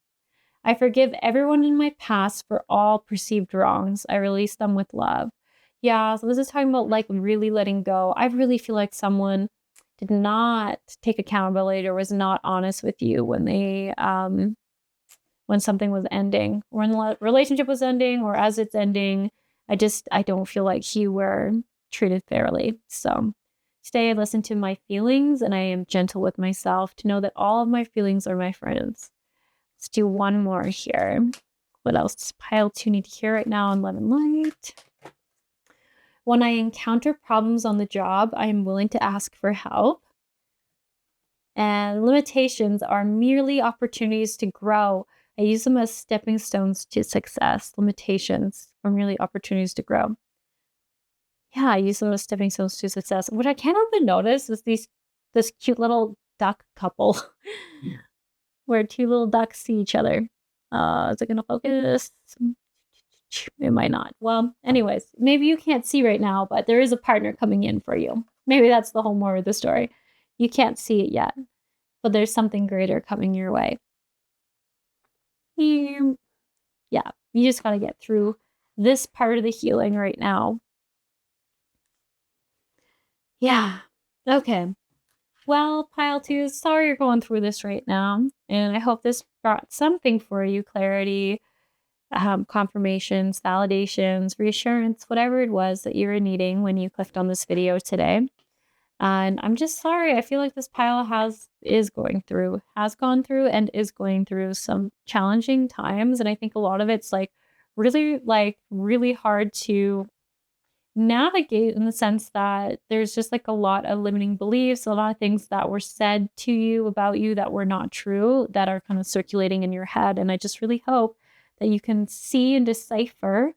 I forgive everyone in my past for all perceived wrongs. I release them with love. Yeah, so this is talking about like really letting go. I really feel like someone did not take accountability or was not honest with you when they when something was ending, or when the relationship was ending, or as it's ending. I don't feel like you were treated fairly. So today I listen to my feelings and I am gentle with myself to know that all of my feelings are my friends. Let's do one more here. What else does pile 2 need to hear right now in Love and Light? When I encounter problems on the job, I am willing to ask for help. And limitations are merely opportunities to grow. I use them as stepping stones to success. Limitations are merely opportunities to grow. yeah, I use them as stepping stones to success. What I can't help but notice is this cute little duck couple where two little ducks see each other. Is it gonna focus? It might not. Well, anyways, maybe you can't see right now, but there is a partner coming in for you. Maybe that's the whole moral of the story. You can't see it yet, but there's something greater coming your way. Yeah, you just gotta get through this part of the healing right now. Yeah. Okay. Well, pile 2, sorry you're going through this right now, and I hope this brought something for you, clarity, confirmations, validations, reassurance, whatever it was that you were needing when you clicked on this video today. And I'm just sorry. I feel like this pile has gone through and is going through some challenging times. And I think a lot of it's really hard to navigate, in the sense that there's just like a lot of limiting beliefs, a lot of things that were said to you about you that were not true, that are kind of circulating in your head. And I just really hope that you can see and decipher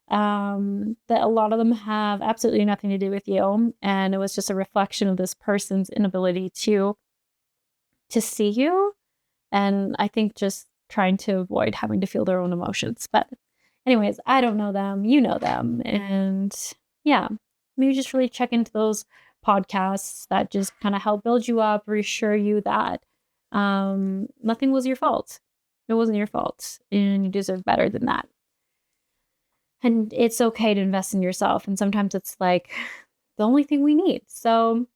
that a lot of them have absolutely nothing to do with you, and it was just a reflection of this person's inability to see you, and I think just trying to avoid having to feel their own emotions. But anyways, I don't know them, you know them, and yeah, maybe just really check into those podcasts that just kind of help build you up, reassure you that nothing was your fault. It wasn't your fault, and you deserve better than that. And it's okay to invest in yourself. And sometimes it's like the only thing we need. So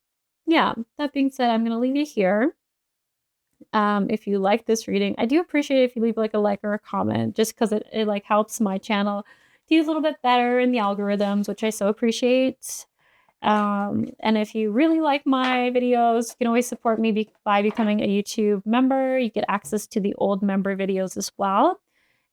yeah, that being said, I'm going to leave you here. If you like this reading, I do appreciate if you leave like a like or a comment, just because it like helps my channel do a little bit better in the algorithms, which I so appreciate. And if you really like my videos, you can always support me by becoming a YouTube member. You get access to the old member videos as well.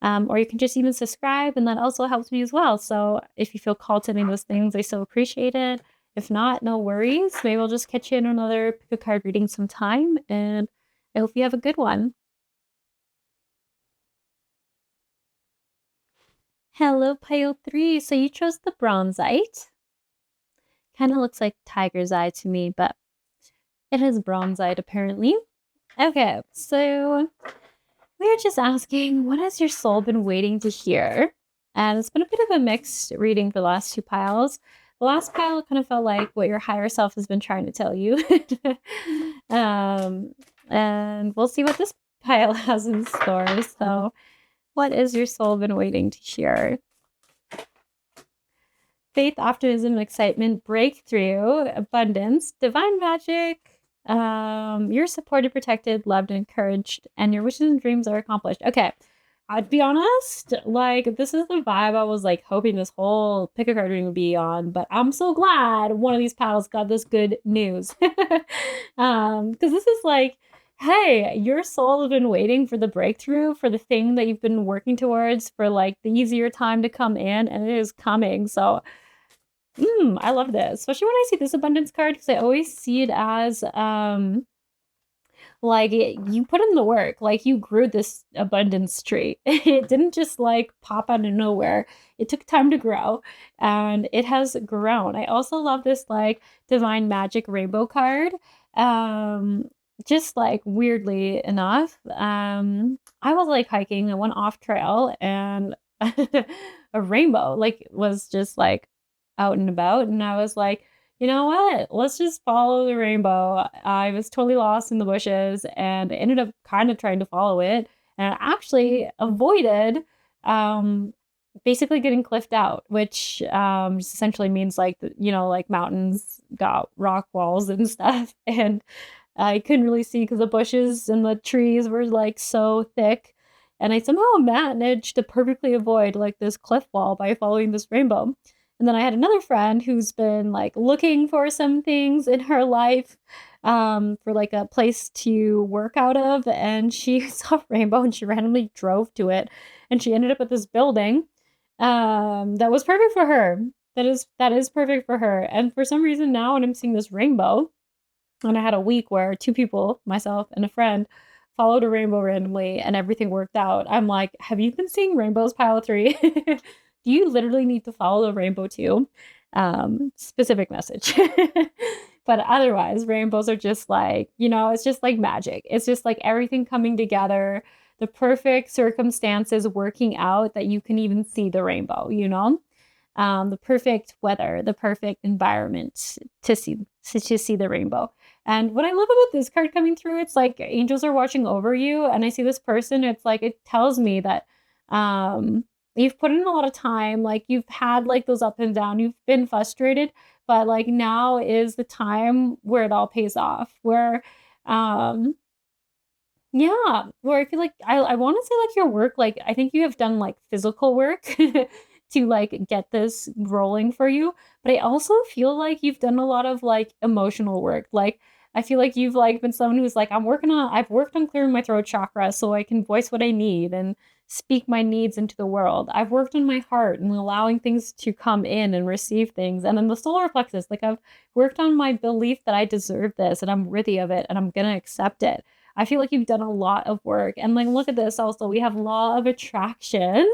Or you can just even subscribe, and that also helps me as well. So if you feel called to any of those things, I so appreciate it. If not, no worries. Maybe I'll just catch you in another pick a card reading sometime, and I hope you have a good one. Hello, pile 3. So you chose the Bronzite. Kind of looks like tiger's eye to me, but it is Bronzite apparently. Okay, so we're just asking, what has your soul been waiting to hear? And it's been a bit of a mixed reading for the last 2 piles. The last pile kind of felt like what your higher self has been trying to tell you. And we'll see what this pile has in store. So what has your soul been waiting to hear? Faith, optimism, excitement, breakthrough, abundance, divine magic. You're supported, protected, loved, encouraged, and your wishes and dreams are accomplished. Okay, I'd be honest, like, this is the vibe I was like hoping this whole pick a card reading would be on, but I'm so glad one of these pals got this good news. Because this is like, hey, your soul has been waiting for the breakthrough, for the thing that you've been working towards for like the easier time to come in, and it is coming. So I love this, especially when I see this abundance card, because I always see it as like you put in the work, like you grew this abundance tree. It didn't just like pop out of nowhere. It took time to grow, and it has grown. I also love this like divine magic rainbow card. Just like weirdly enough, I was like hiking, I went off trail, and a rainbow like was just like out and about, and I was like, you know what? Let's just follow the rainbow. I was totally lost in the bushes, and I ended up kind of trying to follow it, and I actually avoided basically getting cliffed out, which essentially means like, like mountains got rock walls and stuff, and I couldn't really see because the bushes and the trees were like so thick, and I somehow managed to perfectly avoid like this cliff wall by following this rainbow. And then I had another friend who's been like looking for some things in her life for like a place to work out of. And she saw a rainbow and she randomly drove to it. And she ended up at this building that was perfect for her. That is perfect for her. And for some reason now when I'm seeing this rainbow, and I had a week where 2 people, myself and a friend, followed a rainbow randomly and everything worked out. I'm like, have you been seeing rainbows, pile 3? Do you literally need to follow the rainbow too? specific message. But otherwise, rainbows are just like, it's just like magic. It's just like everything coming together, the perfect circumstances working out that you can even see the rainbow, the perfect weather, the perfect environment to see the rainbow. And what I love about this card coming through, it's like angels are watching over you. And I see this person, it's like, it tells me that you've put in a lot of time, like you've had like those up and down, you've been frustrated, but like now is the time where it all pays off, where where I feel like I want to say like your work, like I think you have done like physical work to like get this rolling for you, but I also feel like you've done a lot of like emotional work. Like I feel like you've like been someone who's like, I've worked on clearing my throat chakra so I can voice what I need and speak my needs into the world. I've worked on my heart and allowing things to come in and receive things. And then the solar plexus, like I've worked on my belief that I deserve this and I'm worthy of it and I'm going to accept it. I feel like you've done a lot of work. And like, look at this also. We have law of attraction.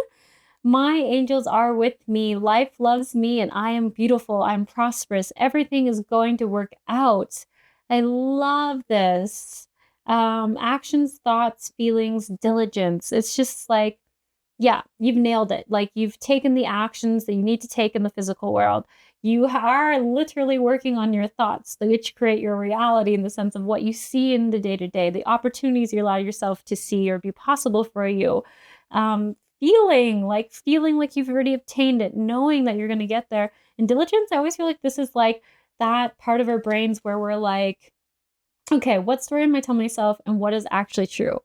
My angels are with me. Life loves me and I am beautiful. I'm prosperous. Everything is going to work out. I love this. Actions, thoughts, feelings, diligence. It's just like, yeah, you've nailed it. Like you've taken the actions that you need to take in the physical world. You are literally working on your thoughts, which create your reality in the sense of what you see in the day-to-day, the opportunities you allow yourself to see or be possible for you. Feeling like you've already obtained it, knowing that you're going to get there. And diligence, I always feel like this is like that part of our brains where we're like, okay, what story am I telling myself and what is actually true?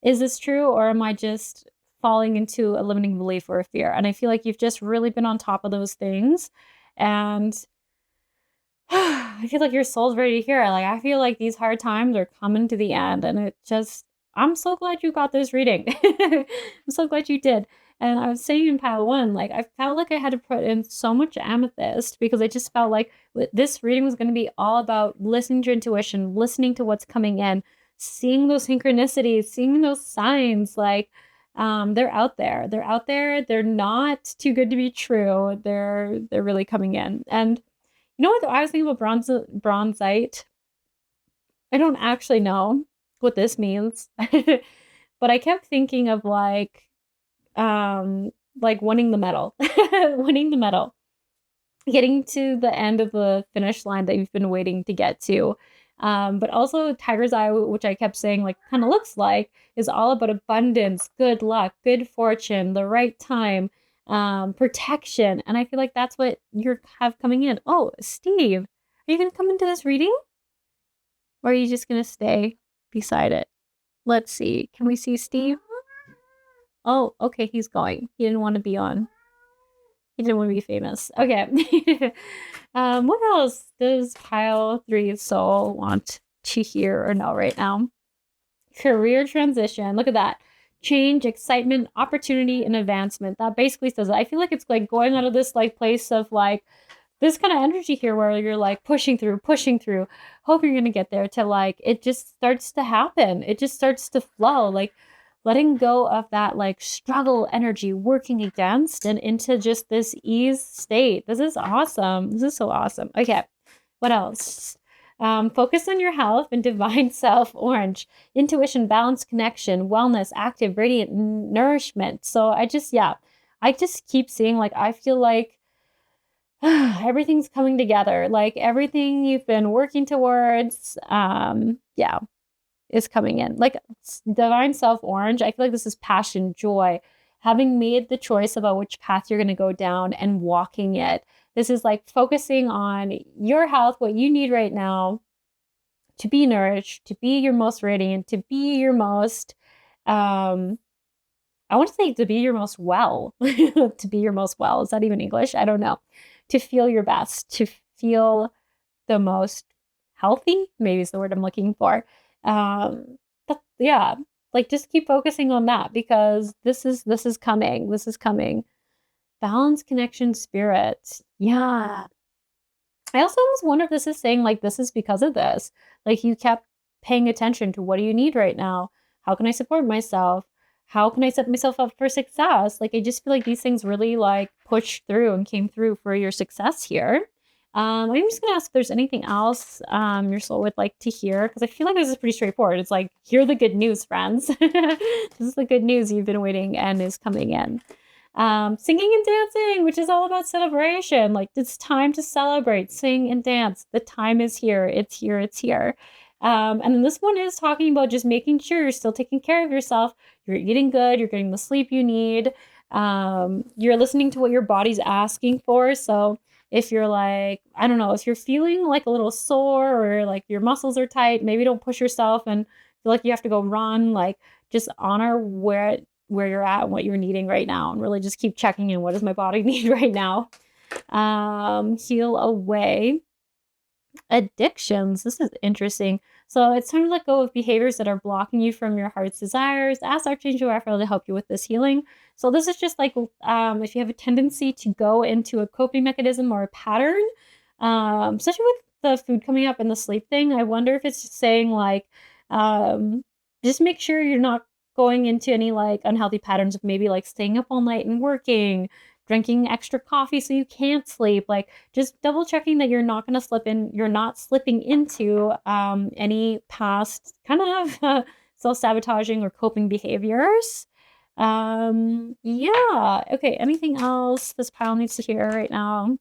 Is this true or am I just falling into a limiting belief or a fear? And I feel like you've just really been on top of those things. And I feel like your soul's ready to hear it. Like I feel like these hard times are coming to the end and I'm so glad you got this reading. I'm so glad you did. And I was saying in pile one, like I felt like I had to put in so much amethyst because I just felt like this reading was going to be all about listening to intuition, listening to what's coming in, seeing those synchronicities, seeing those signs. Like they're out there. They're out there. They're not too good to be true. They're really coming in. And you know what? I was thinking about bronzite. I don't actually know what this means, but I kept thinking of like winning the medal, winning the medal, getting to the end of the finish line that you've been waiting to get to. But also tiger's eye, which I kept saying like kind of looks like, is all about abundance, good luck, good fortune, the right time, protection. And I feel like that's what you have coming in. Oh, Steve, are you going to come into this reading? Or are you just going to stay beside it? Let's see. Can we see Steve? Oh, okay. He's going. He didn't want to be on. He didn't want to be famous. Okay. What else does pile 3 soul want to hear or know right now? Career transition. Look at that. Change, excitement, opportunity, and advancement. That basically says it. I feel like it's like going out of this like place of like this kind of energy here where you're like pushing through, hope you're going to get there, to like, it just starts to happen. It just starts to flow, like letting go of that like struggle energy working against and into just this ease state. This is awesome. This is so awesome. Okay. What else? Focus on your health and divine self, orange, intuition, balance, connection, wellness, active, radiant, nourishment. So I just keep seeing, like, I feel like everything's coming together. Like everything you've been working towards, is coming in. Like divine self, orange. I feel like this is passion, joy, having made the choice about which path you're going to go down and walking it. This is like focusing on your health, what you need right now to be nourished, to be your most radiant, to be your most, I want to say to be your most well, to be your most well. Is that even English? I don't know. To feel your best, to feel the most healthy, maybe is the word I'm looking for. Like just keep focusing on that because this is coming. This is coming. Balance, connection, spirit. Yeah. I also almost wonder if this is saying like this is because of this. Like you kept paying attention to what do you need right now? How can I support myself? how can I set myself up for success? Like, I just feel like these things really like pushed through and came through for your success here. I'm just gonna ask if there's anything else your soul would like to hear, because I feel like this is pretty straightforward. It's like, hear the good news, friends. This is the good news you've been waiting and is coming in. Singing and dancing, which is all about celebration. Like, it's time to celebrate, sing and dance. The time is here. It's here. It's here. And then this one is talking about just making sure you're still taking care of yourself. You're eating good. You're getting the sleep you need. You're listening to what your body's asking for. So if you're like, I don't know, if you're feeling like a little sore or like your muscles are tight, maybe don't push yourself and feel like you have to go run. Like, just honor where you're at and what you're needing right now, and really just keep checking in. What does my body need right now? Heal away addictions. This is interesting. So it's time to let go of behaviors that are blocking you from your heart's desires. Ask Archangel Raphael to help you with this healing. So this is just like, if you have a tendency to go into a coping mechanism or a pattern, especially with the food coming up and the sleep thing, I wonder if it's just saying like, just make sure you're not going into any like unhealthy patterns of maybe like staying up all night and working, drinking extra coffee so you can't sleep. Like, just double checking that you're not going to you're not slipping into any past kind of self-sabotaging or coping behaviors. Yeah. Okay. Anything else this pile needs to hear right now?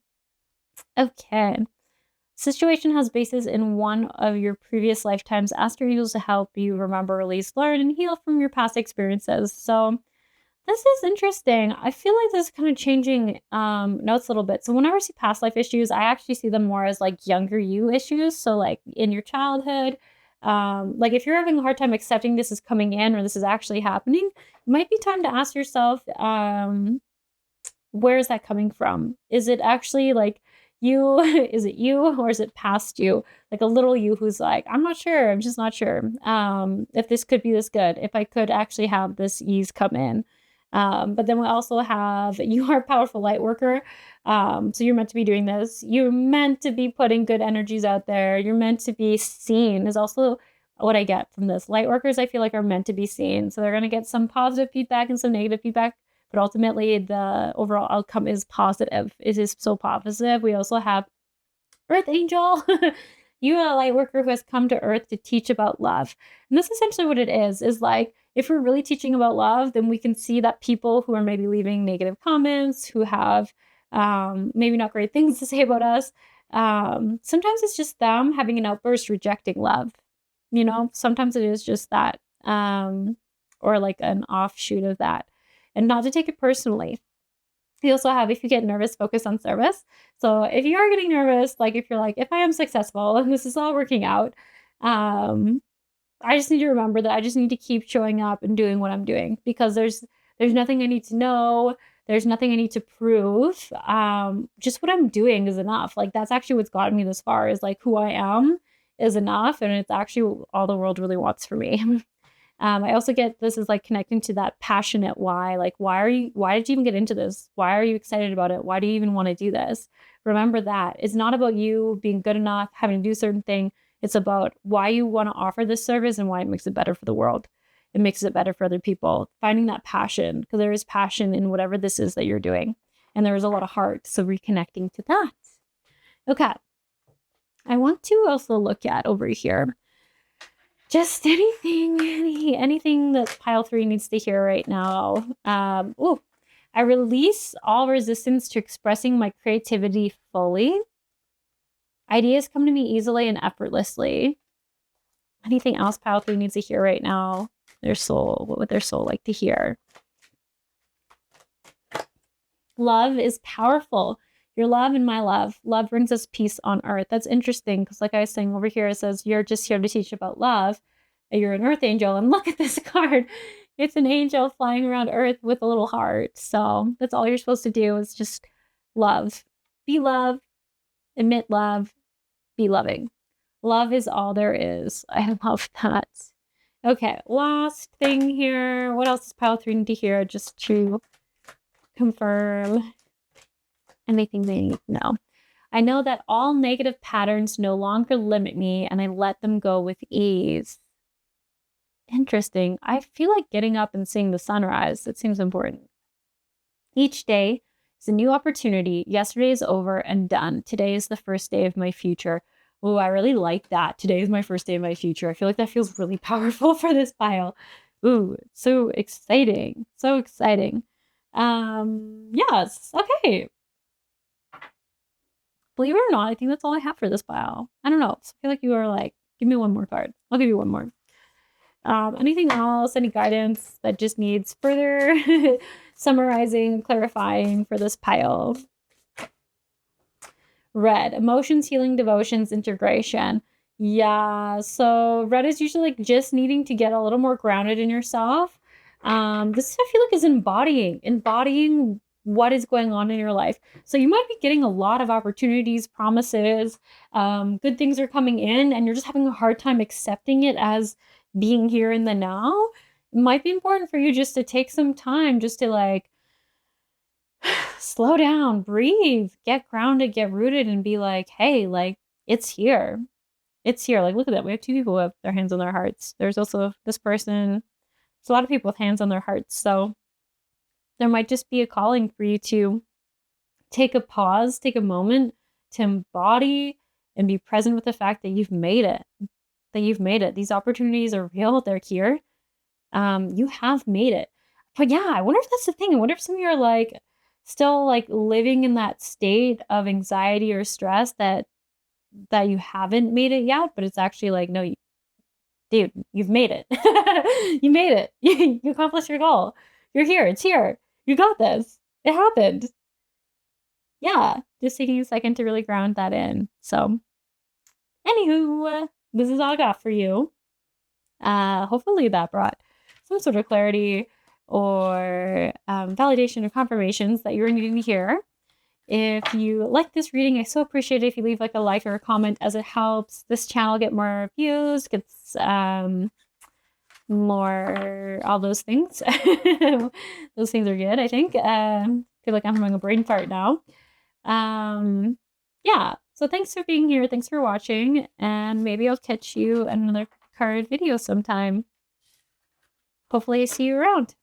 Okay. Situation has basis in one of your previous lifetimes. Ask your angels to help you remember, release, learn, and heal from your past experiences. So this is interesting. I feel like this is kind of changing notes a little bit. So whenever I see past life issues, I actually see them more as like younger you issues. So like in your childhood, like if you're having a hard time accepting this is coming in or this is actually happening, it might be time to ask yourself, where is that coming from? Is it actually like you? Is it you, or is it past you? Like a little you who's like, I'm not sure. I'm just not sure. If this could be this good, if I could actually have this ease come in. But then we also have, you are a powerful light worker. So you're meant to be doing this. You're meant to be putting good energies out there. You're meant to be seen is also what I get from this. Light workers, I feel like, are meant to be seen. So they're going to get some positive feedback and some negative feedback, but ultimately the overall outcome is positive. It is so positive. We also have Earth Angel. You are a light worker who has come to Earth to teach about love. And this is essentially what it is like, if we're really teaching about love, then we can see that people who are maybe leaving negative comments, who have maybe not great things to say about us, sometimes it's just them having an outburst rejecting love. You know, sometimes it is just that, or like an offshoot of that, and not to take it personally. You also have, if you get nervous, focus on service. So if you are getting nervous, like if you're like, if I am successful and this is all working out, I just need to remember that I just need to keep showing up and doing what I'm doing, because there's nothing I need to know. There's nothing I need to prove. Just what I'm doing is enough. Like, that's actually what's gotten me this far, is like who I am is enough. And it's actually all the world really wants for me. I also get this is like connecting to that passionate why. Like, why did you even get into this? Why are you excited about it? Why do you even want to do this? Remember that it's not about you being good enough, having to do a certain thing. It's about why you want to offer this service and why it makes it better for the world. It makes it better for other people. Finding that passion, because there is passion in whatever this is that you're doing. And there is a lot of heart. So reconnecting to that. Okay. I want to also look at over here, just anything that pile 3 needs to hear right now. I release all resistance to expressing my creativity fully. Ideas come to me easily and effortlessly. Anything else pile 3 needs to hear right now? Their soul, what would their soul like to hear? Love is powerful. Your love and my love. Love brings us peace on earth. That's interesting, because like I was saying over here, it says you're just here to teach about love. You're an earth angel, and look at this card. It's an angel flying around earth with a little heart. So that's all you're supposed to do, is just love. Be love. Emit love. Be loving. Love is all there is. I love that. Okay, last thing here. What else is pile 3 need to hear, just to confirm anything they need to know? I know that all negative patterns no longer limit me, and I let them go with ease. Interesting. I feel like getting up and seeing the sunrise. It seems important. Each day is a new opportunity. Yesterday is over and done. Today is the first day of my future. Oh, I really like that. Today is my first day of my future. I feel like that feels really powerful for this pile. Ooh, so exciting. So exciting. Yes. Okay. Believe it or not, I think that's all I have for this pile. I don't know. I feel like you are like, give me one more card. I'll give you one more. Anything else? Any guidance that just needs further summarizing, clarifying for this pile? Red, emotions, healing, devotions, integration. Yeah, so red is usually like just needing to get a little more grounded in yourself. This I feel like is embodying what is going on in your life. So you might be getting a lot of opportunities, promises, good things are coming in, and you're just having a hard time accepting it as being here in the now. It might be important for you just to take some time just to like slow down, breathe, get grounded, get rooted, and be like, hey, like, it's here. It's here. Like, look at that. We have two people with their hands on their hearts. There's also this person. There's a lot of people with hands on their hearts. So there might just be a calling for you to take a pause, take a moment to embody and be present with the fact that you've made it. That you've made it. These opportunities are real. They're here. You have made it. But yeah, I wonder if that's the thing. I wonder if some of you are like still like living in that state of anxiety or stress that you haven't made it yet, but it's actually like, no, dude, you've made it. You made it. You accomplished your goal. You're here. It's here. You got this. It happened. Yeah, just taking a second to really ground that in. So, anywho, this is all I got for you. Hopefully that brought some sort of clarity or validation or confirmations that you were needing to hear. If you like this reading, I so appreciate it if you leave like a like or a comment, as it helps this channel get more views, gets more, all those things. Those things are good, I think. Feel like I'm having a brain fart now. Yeah, so thanks for being here. Thanks for watching. And maybe I'll catch you in another card video sometime. Hopefully I see you around.